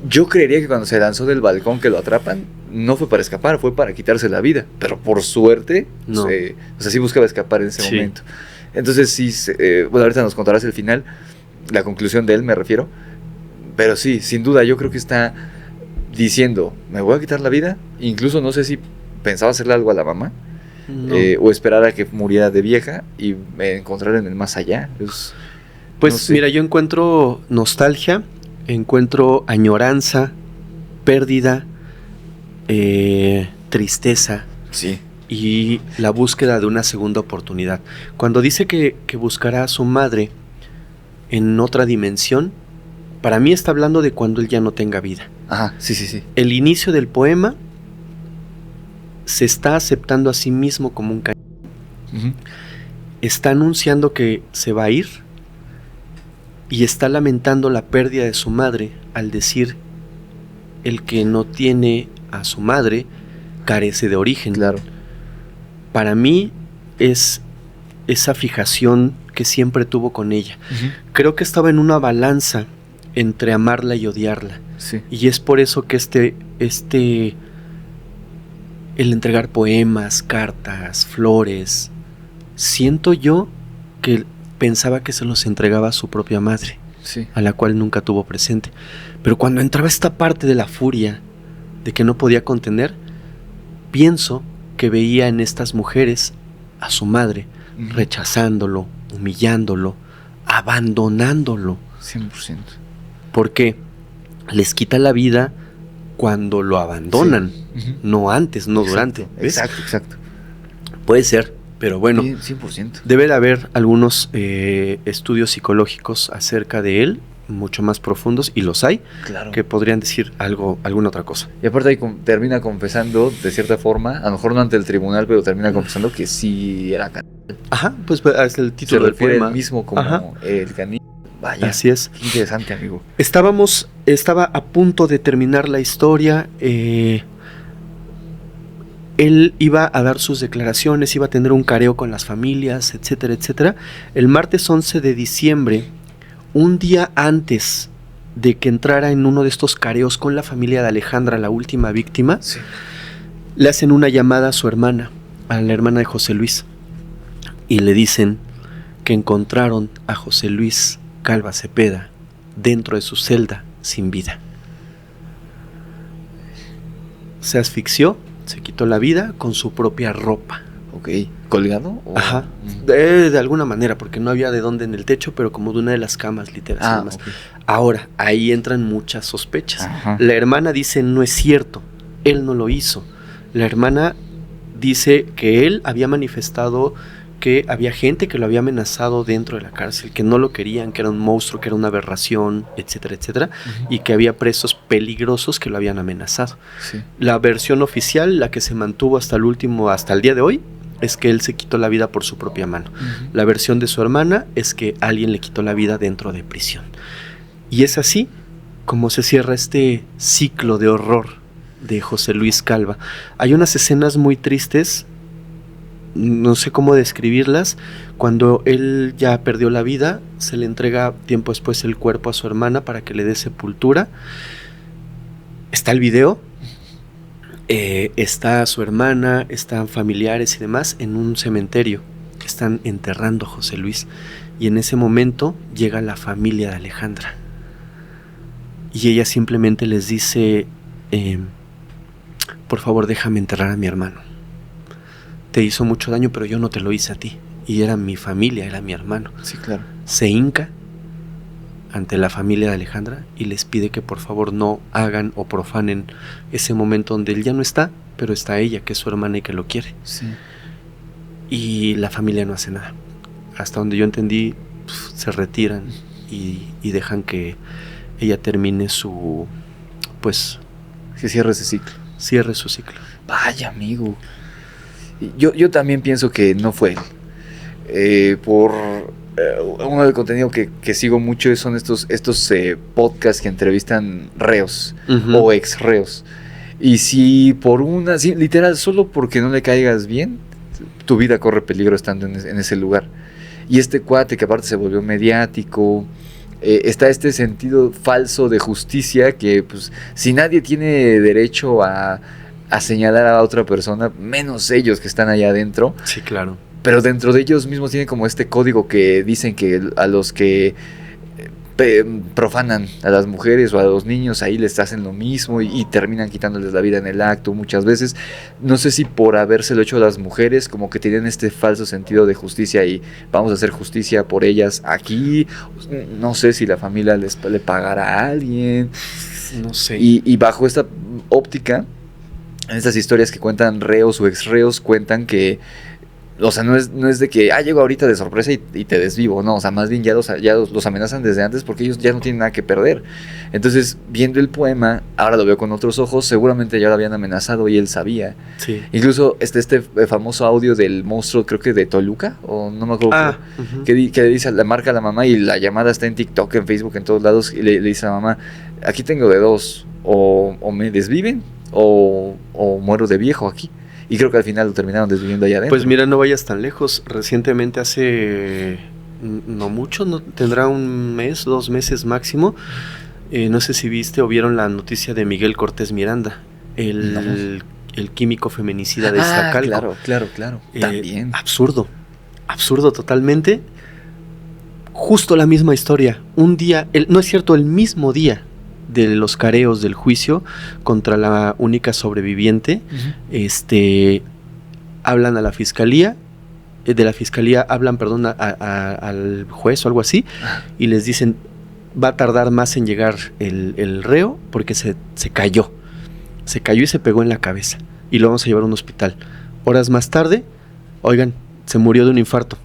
yo creería que cuando se lanzó del balcón que lo atrapan, no fue para escapar, fue para quitarse la vida, pero por suerte, no. O sea, sí buscaba escapar en ese momento. Entonces sí, bueno, ahorita nos contarás el final, la conclusión de él, me refiero. Pero sí, sin duda, yo creo que está diciendo, me voy a quitar la vida. Incluso no sé si pensaba hacerle algo a la mamá. No. O esperar a que muriera de vieja y encontrar en el más allá. Pues no sé. mira, yo encuentro nostalgia, encuentro añoranza, pérdida, tristeza Sí. y la búsqueda de una segunda oportunidad. Cuando dice que buscará a su madre en otra dimensión, para mí está hablando de cuando él ya no tenga vida. Ajá, sí. El inicio del poema se está aceptando a sí mismo como un cañón. Uh-huh. Está anunciando que se va a ir y está lamentando la pérdida de su madre al decir: el que no tiene a su madre carece de origen. Claro. Para mí es esa fijación que siempre tuvo con ella. Uh-huh. Creo que estaba en una balanza entre amarla y odiarla. Sí. Y es por eso que el entregar poemas, cartas, flores, siento yo que pensaba que se los entregaba a su propia madre, Sí. a la cual nunca tuvo presente. Pero cuando entraba esta parte de la furia, de que no podía contener, pienso que veía en estas mujeres a su madre, Uh-huh. rechazándolo, humillándolo, abandonándolo, 100%. porque les quita la vida cuando lo abandonan, Sí. Uh-huh. no antes, no durante. ¿Ves? Exacto. Puede ser, pero bueno, 100%. debe de haber algunos estudios psicológicos acerca de él, mucho más profundos, y los hay, Claro. que podrían decir alguna otra cosa. Y aparte ahí termina confesando, de cierta forma, a lo mejor no ante el tribunal, pero termina confesando que sí era caníbal. Ajá, pues es el Se título del refiere poema. él mismo como Ajá. el caníbal. Vaya, Así es. qué interesante, amigo. Estaba a punto de terminar la historia. Él iba a dar sus declaraciones, iba a tener un careo con las familias, etcétera, etcétera. El martes 11 de diciembre, un día antes de que entrara en uno de estos careos con la familia de Alejandra, la última víctima, Sí. le hacen una llamada a su hermana, a la hermana de José Luis, y le dicen que encontraron a José Luis Calva Cepeda dentro de su celda sin vida. Se asfixió, se quitó la vida con su propia ropa. Ok. ¿Colgado? ¿O? Ajá. Mm. De alguna manera, porque no había de dónde en el techo, pero como de una de las camas, literal. Ah, además. ok. Ahora, ahí entran muchas sospechas. Ajá. La hermana dice: no es cierto, él no lo hizo. La hermana dice que él había manifestado que había gente que lo había amenazado dentro de la cárcel, que no lo querían, que era un monstruo, que era una aberración, etcétera, etcétera, Uh-huh. y que había presos peligrosos que lo habían amenazado. Sí. La versión oficial, la que se mantuvo hasta el día de hoy, es que él se quitó la vida por su propia mano. Uh-huh. La versión de su hermana es que alguien le quitó la vida dentro de prisión. Y es así como se cierra este ciclo de horror de José Luis Calva. Hay unas escenas muy tristes, no sé cómo describirlas. Cuando él ya perdió la vida, se le entrega tiempo después el cuerpo a su hermana para que le dé sepultura. Está el video. Está su hermana, están familiares y demás en un cementerio. Están enterrando a José Luis. Y en ese momento llega la familia de Alejandra. Y ella simplemente les dice: por favor, déjame enterrar a mi hermano. Te hizo mucho daño, pero yo no te lo hice a ti. Y era mi familia, era mi hermano. Sí, claro. Se hinca ante la familia de Alejandra y les pide que por favor no hagan o profanen ese momento donde él ya no está, pero está ella, que es su hermana y que lo quiere. Sí. Y la familia no hace nada. Hasta donde yo entendí, se retiran y dejan que ella termine su, pues, Que cierre ese ciclo. cierre su ciclo. Vaya, amigo. Yo también pienso que no fue él. Uno del contenido que sigo mucho son estos podcasts que entrevistan reos o ex reos. Y si literal, solo porque no le caigas bien, tu vida corre peligro estando en ese lugar. Y este cuate que aparte se volvió mediático, está este sentido falso de justicia que pues si nadie tiene derecho a señalar a otra persona, menos ellos que están allá adentro. Sí, claro. Pero dentro de ellos mismos tienen como este código que dicen que a los que profanan a las mujeres o a los niños, ahí les hacen lo mismo y terminan quitándoles la vida en el acto muchas veces. No sé si por habérselo hecho a las mujeres, como que tienen este falso sentido de justicia y vamos a hacer justicia por ellas aquí. No sé si la familia le pagará a alguien. No sé. Y bajo esta óptica, en estas historias que cuentan reos o ex reos, cuentan que, o sea, no es de que, llego ahorita de sorpresa y te desvivo, no, o sea, más bien ya los amenazan desde antes porque ellos ya no tienen nada que perder. Entonces, viendo el poema, ahora lo veo con otros ojos, seguramente ya lo habían amenazado y él sabía. Sí. Incluso este famoso audio del monstruo, creo que de Toluca, o no me acuerdo, que le dice, le marca a la mamá y la llamada está en TikTok, en Facebook, en todos lados, y le dice a la mamá, aquí tengo de dos, o me desviven o muero de viejo aquí. Y creo que al final lo terminaron desviviendo allá adentro. Pues mira, no vayas tan lejos. Recientemente, hace no mucho, no tendrá un mes, 2 meses máximo. No sé si viste o vieron la noticia de Miguel Cortés Miranda, el químico feminicida de Iztacalco. Claro. También. Absurdo totalmente. Justo la misma historia. Un día, no es cierto, el mismo día de los careos del juicio contra la única sobreviviente, hablan a la fiscalía, de la fiscalía hablan, al juez o algo así, y les dicen, va a tardar más en llegar el reo porque se cayó y se pegó en la cabeza, y lo vamos a llevar a un hospital. Horas más tarde, oigan, se murió de un infarto.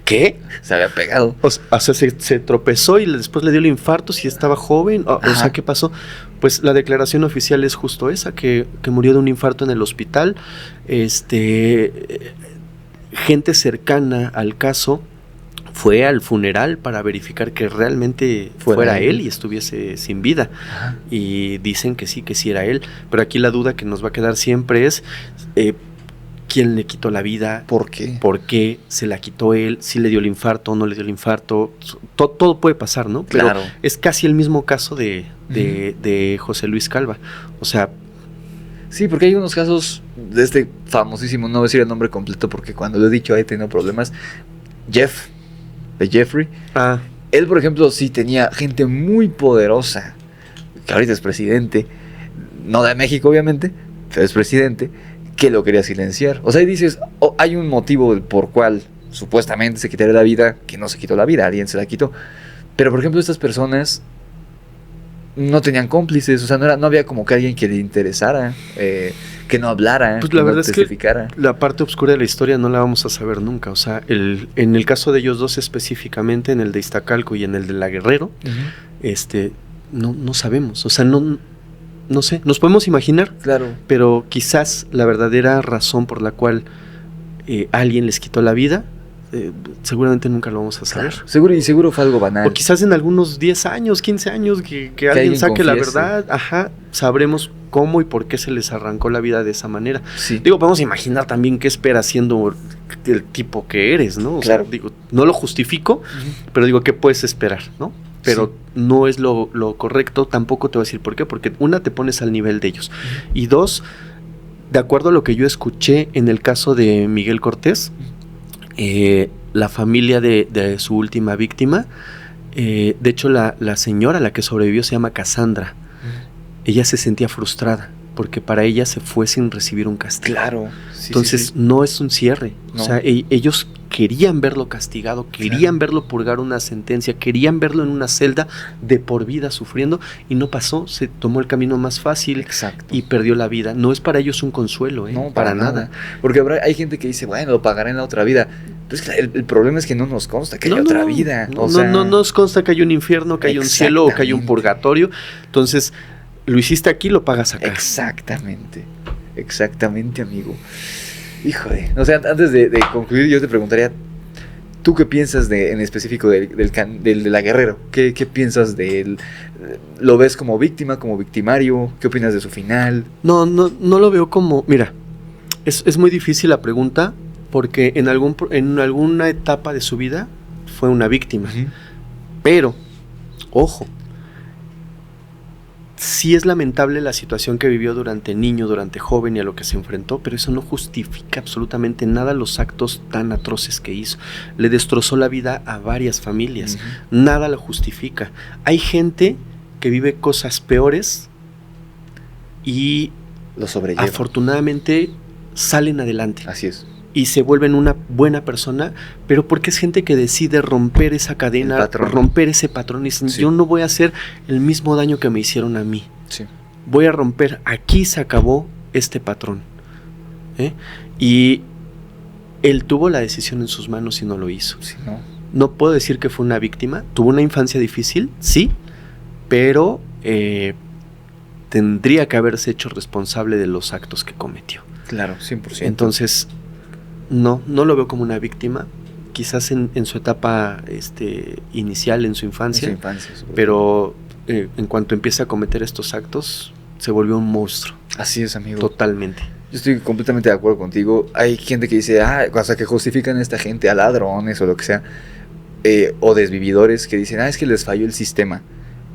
¿Qué? Se había pegado. O sea, se tropezó y después le dio el infarto si estaba joven. O sea, ¿qué pasó? Pues la declaración oficial es justo esa, que murió de un infarto en el hospital. Gente cercana al caso fue al funeral para verificar que realmente fuera él y estuviese sin vida. Ajá. Y dicen que sí era él. Pero aquí la duda que nos va a quedar siempre es... ¿quién le quitó la vida? ¿Por qué? ¿Por qué se la quitó él? ¿Si le dio el infarto o no le dio el infarto? Todo puede pasar, ¿no? Pero claro. Es casi el mismo caso de José Luis Calva. O sea... Sí, porque hay unos casos de este famosísimo, no voy a decir el nombre completo porque cuando lo he dicho he tenido problemas, de Jeffrey. Él, por ejemplo, sí tenía gente muy poderosa, que ahorita es presidente, no de México obviamente, pero es presidente, que lo quería silenciar. O sea, y dices, hay un motivo por cual supuestamente se quitaría la vida, que no se quitó la vida, alguien se la quitó. Pero, por ejemplo, estas personas no tenían cómplices, o sea, no había como que alguien que le interesara, que no hablara, pues que la verdad no es testificara. Que la parte oscura de la historia no la vamos a saber nunca. O sea, en el caso de ellos dos específicamente, en el de Iztacalco y en el de La Guerrero, no sabemos. O sea, no sé, nos podemos imaginar, claro, pero quizás la verdadera razón por la cual alguien les quitó la vida, seguramente nunca lo vamos a saber. Claro. Seguro fue algo banal. O quizás en algunos 10 años, 15 años, que alguien saque la verdad, sabremos cómo y por qué se les arrancó la vida de esa manera. Sí. Digo, podemos imaginar también qué esperas siendo el tipo que eres, ¿no? O claro. sea, digo, no lo justifico, pero digo, ¿qué puedes esperar, no? Pero no es lo correcto, tampoco te voy a decir por qué, porque una, te pones al nivel de ellos, y dos, de acuerdo a lo que yo escuché en el caso de Miguel Cortés, la familia de su última víctima, de hecho la señora, la que sobrevivió, se llama Cassandra. Ella se sentía frustrada porque para ella se fue sin recibir un castigo. Claro. Entonces no es un cierre. No. O sea, ellos querían verlo castigado, querían verlo purgar una sentencia, querían verlo en una celda de por vida sufriendo, y no pasó. Se tomó el camino más fácil. Exacto. Y perdió la vida. No es para ellos un consuelo, no, para nada. Porque hay gente que dice, bueno, lo pagaré en la otra vida. Pero es que el problema es que no nos consta que hay otra vida. No nos consta que hay un infierno, que hay un cielo o que hay un purgatorio. Entonces, lo hiciste aquí, lo pagas acá. Exactamente, amigo. Híjole. O sea, antes de concluir, yo te preguntaría, ¿tú qué piensas en específico del de La Guerrero? ¿Qué piensas de él? ¿Lo ves como víctima, como victimario? ¿Qué opinas de su final? No lo veo como... Mira, es muy difícil la pregunta, porque en alguna etapa de su vida fue una víctima. Pero, ojo, sí es lamentable la situación que vivió durante niño, durante joven y a lo que se enfrentó, pero eso no justifica absolutamente nada los actos tan atroces que hizo. Le destrozó la vida a varias familias. Nada lo justifica. Hay gente que vive cosas peores y lo sobrelleva. Afortunadamente salen adelante. Así es. Y se vuelven una buena persona, pero porque es gente que decide romper esa cadena, romper ese patrón y dicen, yo no voy a hacer el mismo daño que me hicieron a mí. Sí. Voy a romper, aquí se acabó este patrón. Y él tuvo la decisión en sus manos y no lo hizo. Sí, no puedo decir que fue una víctima, tuvo una infancia difícil, sí, pero tendría que haberse hecho responsable de los actos que cometió. Claro, 100%. Entonces, no lo veo como una víctima, quizás en su etapa inicial, en su infancia, pero en cuanto empieza a cometer estos actos, se volvió un monstruo. Así es, amigo. Totalmente. Yo estoy completamente de acuerdo contigo. Hay gente que dice, o sea, que justifican a esta gente, a ladrones o lo que sea, o desvividores que dicen, es que les falló el sistema.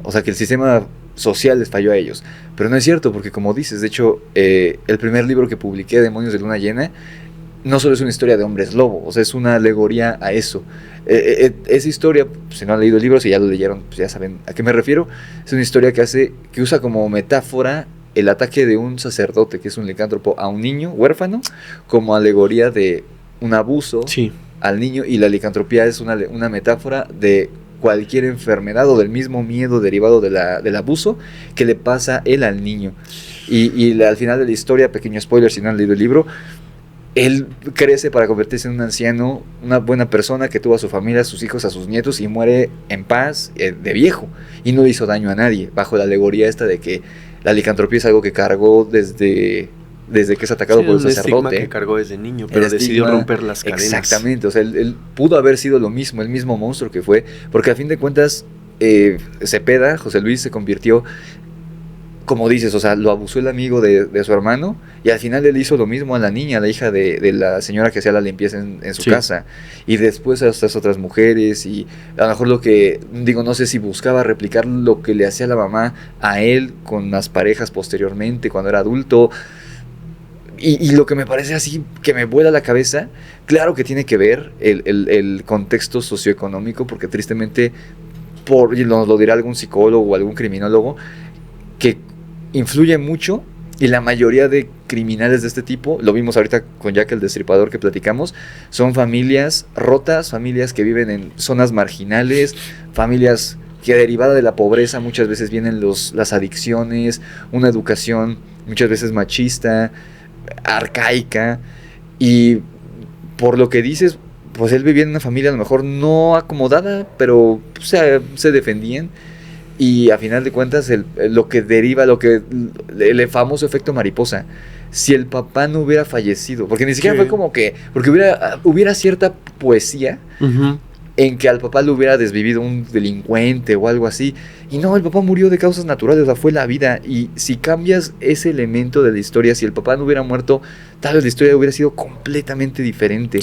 O sea, que el sistema social les falló a ellos. Pero no es cierto, porque como dices, de hecho, el primer libro que publiqué, Demonios de Luna Llena, no solo es una historia de hombres lobo, o sea, es una alegoría a eso. Esa historia, si no han leído el libro, si ya lo leyeron, pues ya saben a qué me refiero. Es una historia que usa como metáfora el ataque de un sacerdote, que es un licántropo, a un niño huérfano, como alegoría de un abuso al niño, y la licantropía es una metáfora de cualquier enfermedad o del mismo miedo derivado del abuso que le pasa él al niño. Y al final de la historia, pequeño spoiler si no han leído el libro, él crece para convertirse en un anciano, una buena persona que tuvo a su familia, a sus hijos, a sus nietos, y muere en paz, de viejo, y no le hizo daño a nadie, bajo la alegoría esta de que la licantropía es algo que cargó desde que es atacado por el sacerdote. Estigma que cargó desde niño, pero decidió romper las cadenas. Exactamente, o sea, él pudo haber sido lo mismo, el mismo monstruo que fue, porque a fin de cuentas, Cepeda, José Luis, se convirtió, como dices, o sea, lo abusó el amigo de su hermano, y al final él hizo lo mismo a la niña, a la hija de la señora que hacía la limpieza en su casa, y después a estas otras mujeres, y a lo mejor no sé si buscaba replicar lo que le hacía la mamá a él con las parejas posteriormente, cuando era adulto. Y lo que me parece así, que me vuela la cabeza, claro que tiene que ver el contexto socioeconómico, porque tristemente, nos lo dirá algún psicólogo o algún criminólogo, que influye mucho, y la mayoría de criminales de este tipo, lo vimos ahorita con Jack el Destripador que platicamos, son familias rotas, familias que viven en zonas marginales, familias que derivada de la pobreza muchas veces vienen las adicciones, una educación muchas veces machista, arcaica, y por lo que dices, pues él vivía en una familia a lo mejor no acomodada, pero se defendían. Y a final de cuentas, lo que deriva, el famoso efecto mariposa, si el papá no hubiera fallecido, porque ni siquiera fue como que, porque hubiera cierta poesía en que al papá lo hubiera desvivido un delincuente o algo así, y no, el papá murió de causas naturales, o sea, fue la vida. Y si cambias ese elemento de la historia, si el papá no hubiera muerto, tal vez la historia hubiera sido completamente diferente.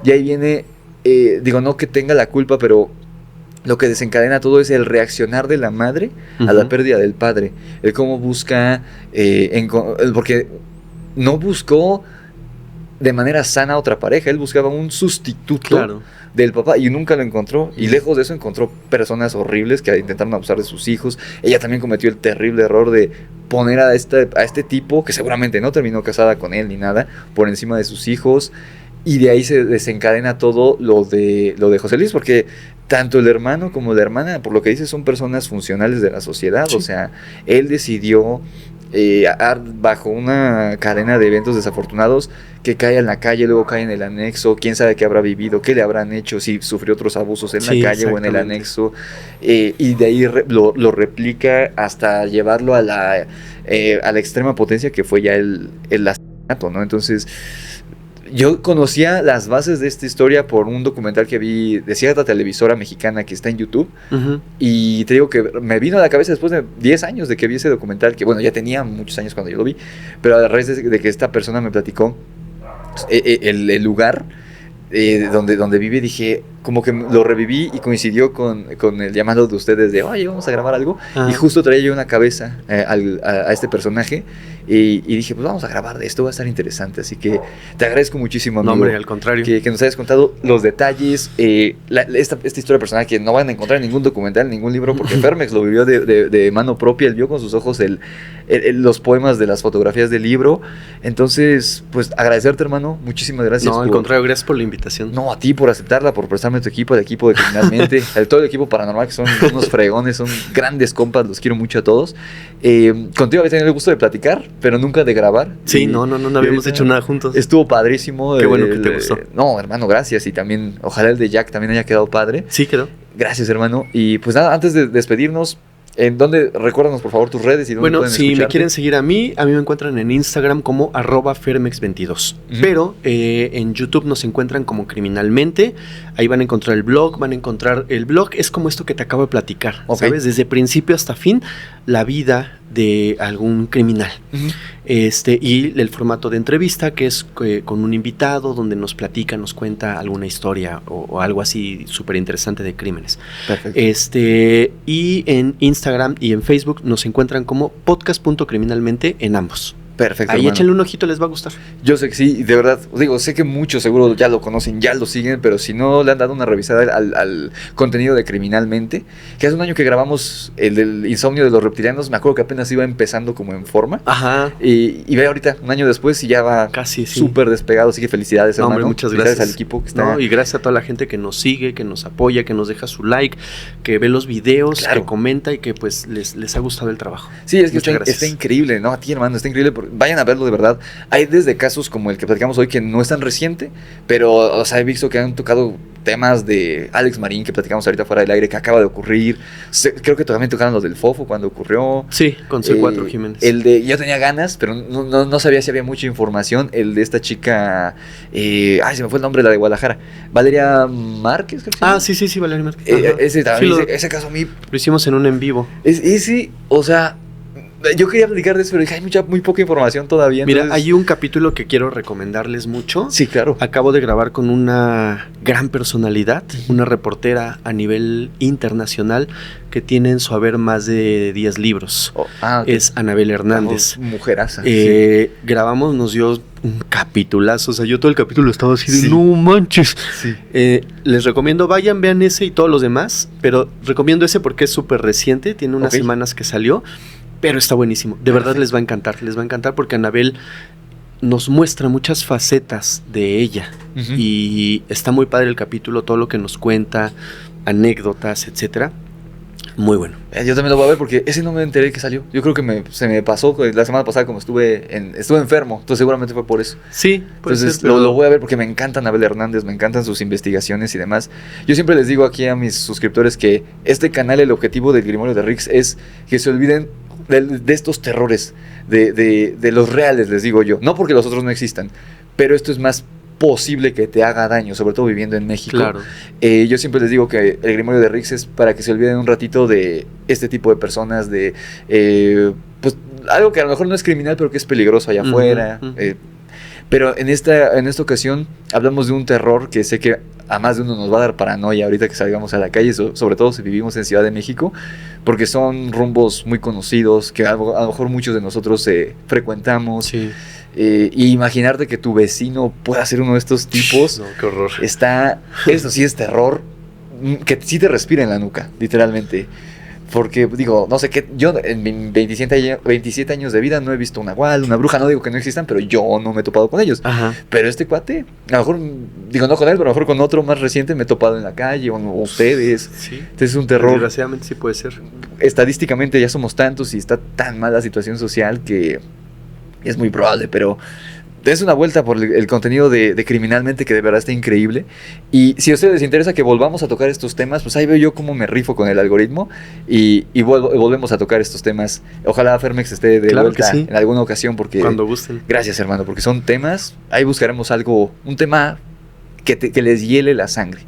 Y ahí viene, no que tenga la culpa, pero lo que desencadena todo es el reaccionar de la madre a la pérdida del padre. Él cómo busca, porque no buscó de manera sana otra pareja, él buscaba un sustituto del papá y nunca lo encontró. Y lejos de eso encontró personas horribles que intentaron abusar de sus hijos. Ella también cometió el terrible error de poner a este tipo, que seguramente no terminó casada con él ni nada, por encima de sus hijos. Y de ahí se desencadena todo lo de José Luis, porque tanto el hermano como la hermana, por lo que dice, son personas funcionales de la sociedad. O sea, él decidió, bajo una cadena de eventos desafortunados, que cae en la calle, luego cae en el anexo, quién sabe qué habrá vivido, qué le habrán hecho, si sufrió otros abusos en la calle o en el anexo, y de ahí lo replica hasta llevarlo a la extrema potencia que fue ya el asesinato, ¿no? Entonces, yo conocía las bases de esta historia por un documental que vi de cierta televisora mexicana que está en YouTube, y te digo que me vino a la cabeza después de 10 años de que vi ese documental, que bueno, ya tenía muchos años cuando yo lo vi, pero a raíz de que esta persona me platicó el lugar donde vive, dije, como que lo reviví y coincidió con el llamado de ustedes de, oye, vamos a grabar algo. Ajá. Y justo traía yo una cabeza a este personaje y dije, pues vamos a grabar de esto, va a estar interesante. Así que te agradezco muchísimo, amigo. No, hombre, al contrario. Que nos hayas contado los detalles, esta historia personal que no van a encontrar en ningún documental, en ningún libro, porque Fermex lo vivió de mano propia, él vio con sus ojos los poemas de las fotografías del libro. Entonces, pues agradecerte, hermano, muchísimas gracias. No, al contrario, gracias por la invitación. No, a ti por aceptarla, por prestarme tu equipo, el equipo de Criminalmente, todo el equipo paranormal, que son unos fregones, son grandes compas, los quiero mucho a todos. Contigo había tenido el gusto de platicar, pero nunca de grabar. Sí, no habíamos hecho nada juntos. Estuvo padrísimo. Qué bueno que te gustó. No, hermano, gracias. Y también, ojalá el de Jack también haya quedado padre. Sí, quedó. Gracias, hermano. Y pues nada, antes de despedirnos, ¿en dónde? Recuérdanos, por favor, tus redes y dónde Bueno, pueden si escucharte. me quieren seguir a mí me encuentran en Instagram como @fermex22. Ujú. Pero en YouTube nos encuentran como Criminalmente. Ahí van a encontrar el blog, el blog es como esto que te acabo de platicar, Ok. ¿sabes? Desde principio hasta fin, la vida de algún criminal. Ujú. Y el formato de entrevista, que es con un invitado donde nos platica, nos cuenta alguna historia o algo así súper interesante de crímenes. Perfecto. Y en Instagram y en Facebook nos encuentran como podcast.criminalmente en ambos. Perfecto, Ahí hermano. échenle un ojito, les va a gustar. Yo sé que sí, de verdad, digo, sé que muchos seguro ya lo conocen, ya lo siguen, pero si no le han dado una revisada al contenido de Criminalmente, que hace un año que grabamos el del insomnio de los reptilianos, me acuerdo que apenas iba empezando como en forma, Ajá. y ve ahorita, un año después, y ya va Casi, sí. súper despegado, así que felicidades, No, hermano. hombre, muchas Felicidades gracias al equipo que está... No, y gracias a toda la gente que nos sigue, que nos apoya, que nos deja su like, que ve los videos, Claro. que comenta y que pues les ha gustado el trabajo. Sí, es que Muchas gracias. está increíble, ¿no? A ti, hermano, está increíble. Vayan a verlo de verdad. Hay desde casos como el que platicamos hoy, que no es tan reciente, pero, o sea, he visto que han tocado temas de Alex Marín, que platicamos ahorita fuera del aire, que acaba de ocurrir. Creo que también tocaron los del Fofo cuando ocurrió. Sí, con C4 Jiménez. El de, yo tenía ganas, pero no sabía si había mucha información. El de esta chica, se me fue el nombre, la de Guadalajara. Valeria Márquez, creo que se llama. Sí, Valeria Márquez. Ajá. Ese también, Sí, ese caso a mí lo hicimos en un en vivo. ese, o sea, yo quería platicar de eso, pero dije, hay muy poca información todavía. Mira, entonces... hay un capítulo que quiero recomendarles mucho. Sí, claro. Acabo de grabar con una gran personalidad, una reportera a nivel internacional que tiene en su haber más de 10 libros. Ok. Es Anabel Hernández. Mujeraza. Grabamos, nos dio un capitulazo. O sea, yo todo el capítulo estaba así de Sí. no manches. Sí. Les recomiendo, vayan, vean ese y todos los demás. Pero recomiendo ese porque es súper reciente, tiene unas Ok. semanas que salió. Pero está buenísimo. De verdad les va a encantar porque Anabel nos muestra muchas facetas de ella. Ujú. Y está muy padre el capítulo, todo lo que nos cuenta, anécdotas, etcétera. Muy bueno. Yo también lo voy a ver porque ese no me enteré que salió. Yo creo que se me pasó la semana pasada como estuve enfermo. Entonces seguramente fue por eso. Sí, puede Entonces ser, lo voy a ver porque me encanta Anabel Hernández, me encantan sus investigaciones y demás. Yo siempre les digo aquí a mis suscriptores que este canal, el objetivo del Grimorio de Rix es que se olviden de estos terrores, de los reales, les digo yo. No porque los otros no existan, pero esto es más posible que te haga daño, sobre todo viviendo en México. Claro. Yo siempre les digo que el Grimorio de Rix es para que se olviden un ratito de este tipo de personas, de pues algo que a lo mejor no es criminal, pero que es peligroso allá afuera. Pero en esta ocasión hablamos de un terror que sé que a más de uno nos va a dar paranoia ahorita que salgamos a la calle, sobre todo si vivimos en Ciudad de México, porque son rumbos muy conocidos que a lo mejor muchos de nosotros frecuentamos. Sí. Y imaginarte que tu vecino pueda ser uno de estos tipos, No, qué horror. eso sí es terror, que sí te respira en la nuca, literalmente. Porque, digo, no sé qué, yo en mis 27 años de vida no he visto un nahual, una bruja, no digo que no existan, pero yo no me he topado con ellos. Ajá. Pero este cuate, a lo mejor, digo, no con él, pero a lo mejor con otro más reciente me he topado en la calle, o ustedes. Sí. Entonces es un terror. Desgraciadamente sí puede ser. Estadísticamente ya somos tantos y está tan mal la situación social que es muy probable, pero des una vuelta por el contenido de Criminalmente, que de verdad está increíble. Y si a ustedes les interesa que volvamos a tocar estos temas, pues ahí veo yo cómo me rifo con el algoritmo y volvemos a tocar estos temas. Ojalá Fermex esté de Claro vuelta que sí. en alguna ocasión, porque Cuando gusten. gracias, hermano, porque son temas, ahí buscaremos un tema que les hiele la sangre.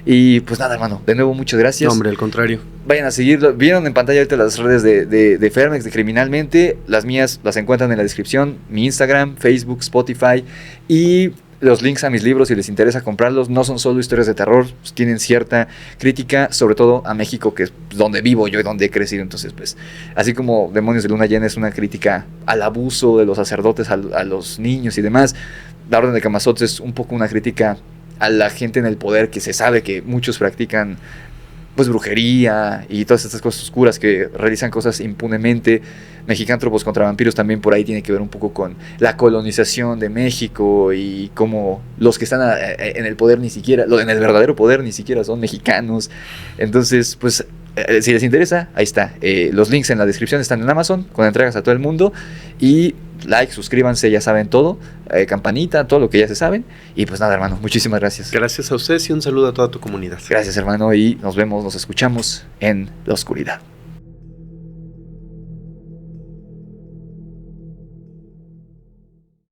Y pues nada, hermano, de nuevo muchas gracias. No, hombre, al contrario. Vayan a seguirlo. Vieron en pantalla ahorita las redes de Fermex, de Criminalmente. Las mías las encuentran en la descripción. Mi Instagram, Facebook, Spotify. Y los links a mis libros, si les interesa comprarlos, no son solo historias de terror, pues tienen cierta crítica, sobre todo a México, que es donde vivo yo y donde he crecido. Entonces, pues, así como Demonios de Luna Llena es una crítica al abuso de los sacerdotes a los niños y demás, La Orden de Camazotz es un poco una crítica a la gente en el poder, que se sabe que muchos practican pues brujería y todas estas cosas oscuras, que realizan cosas impunemente. Mexicántropos contra vampiros también por ahí tiene que ver un poco con la colonización de México y cómo los que están en el poder ni siquiera, en el verdadero poder ni siquiera son mexicanos. Entonces, pues, si les interesa, ahí está. Los links en la descripción están en Amazon, con entregas a todo el mundo. Y like, suscríbanse, ya saben todo. Campanita, todo lo que ya se saben. Y pues nada, hermano, muchísimas gracias. Gracias a ustedes y un saludo a toda tu comunidad. Gracias, hermano, y nos vemos, nos escuchamos en la oscuridad.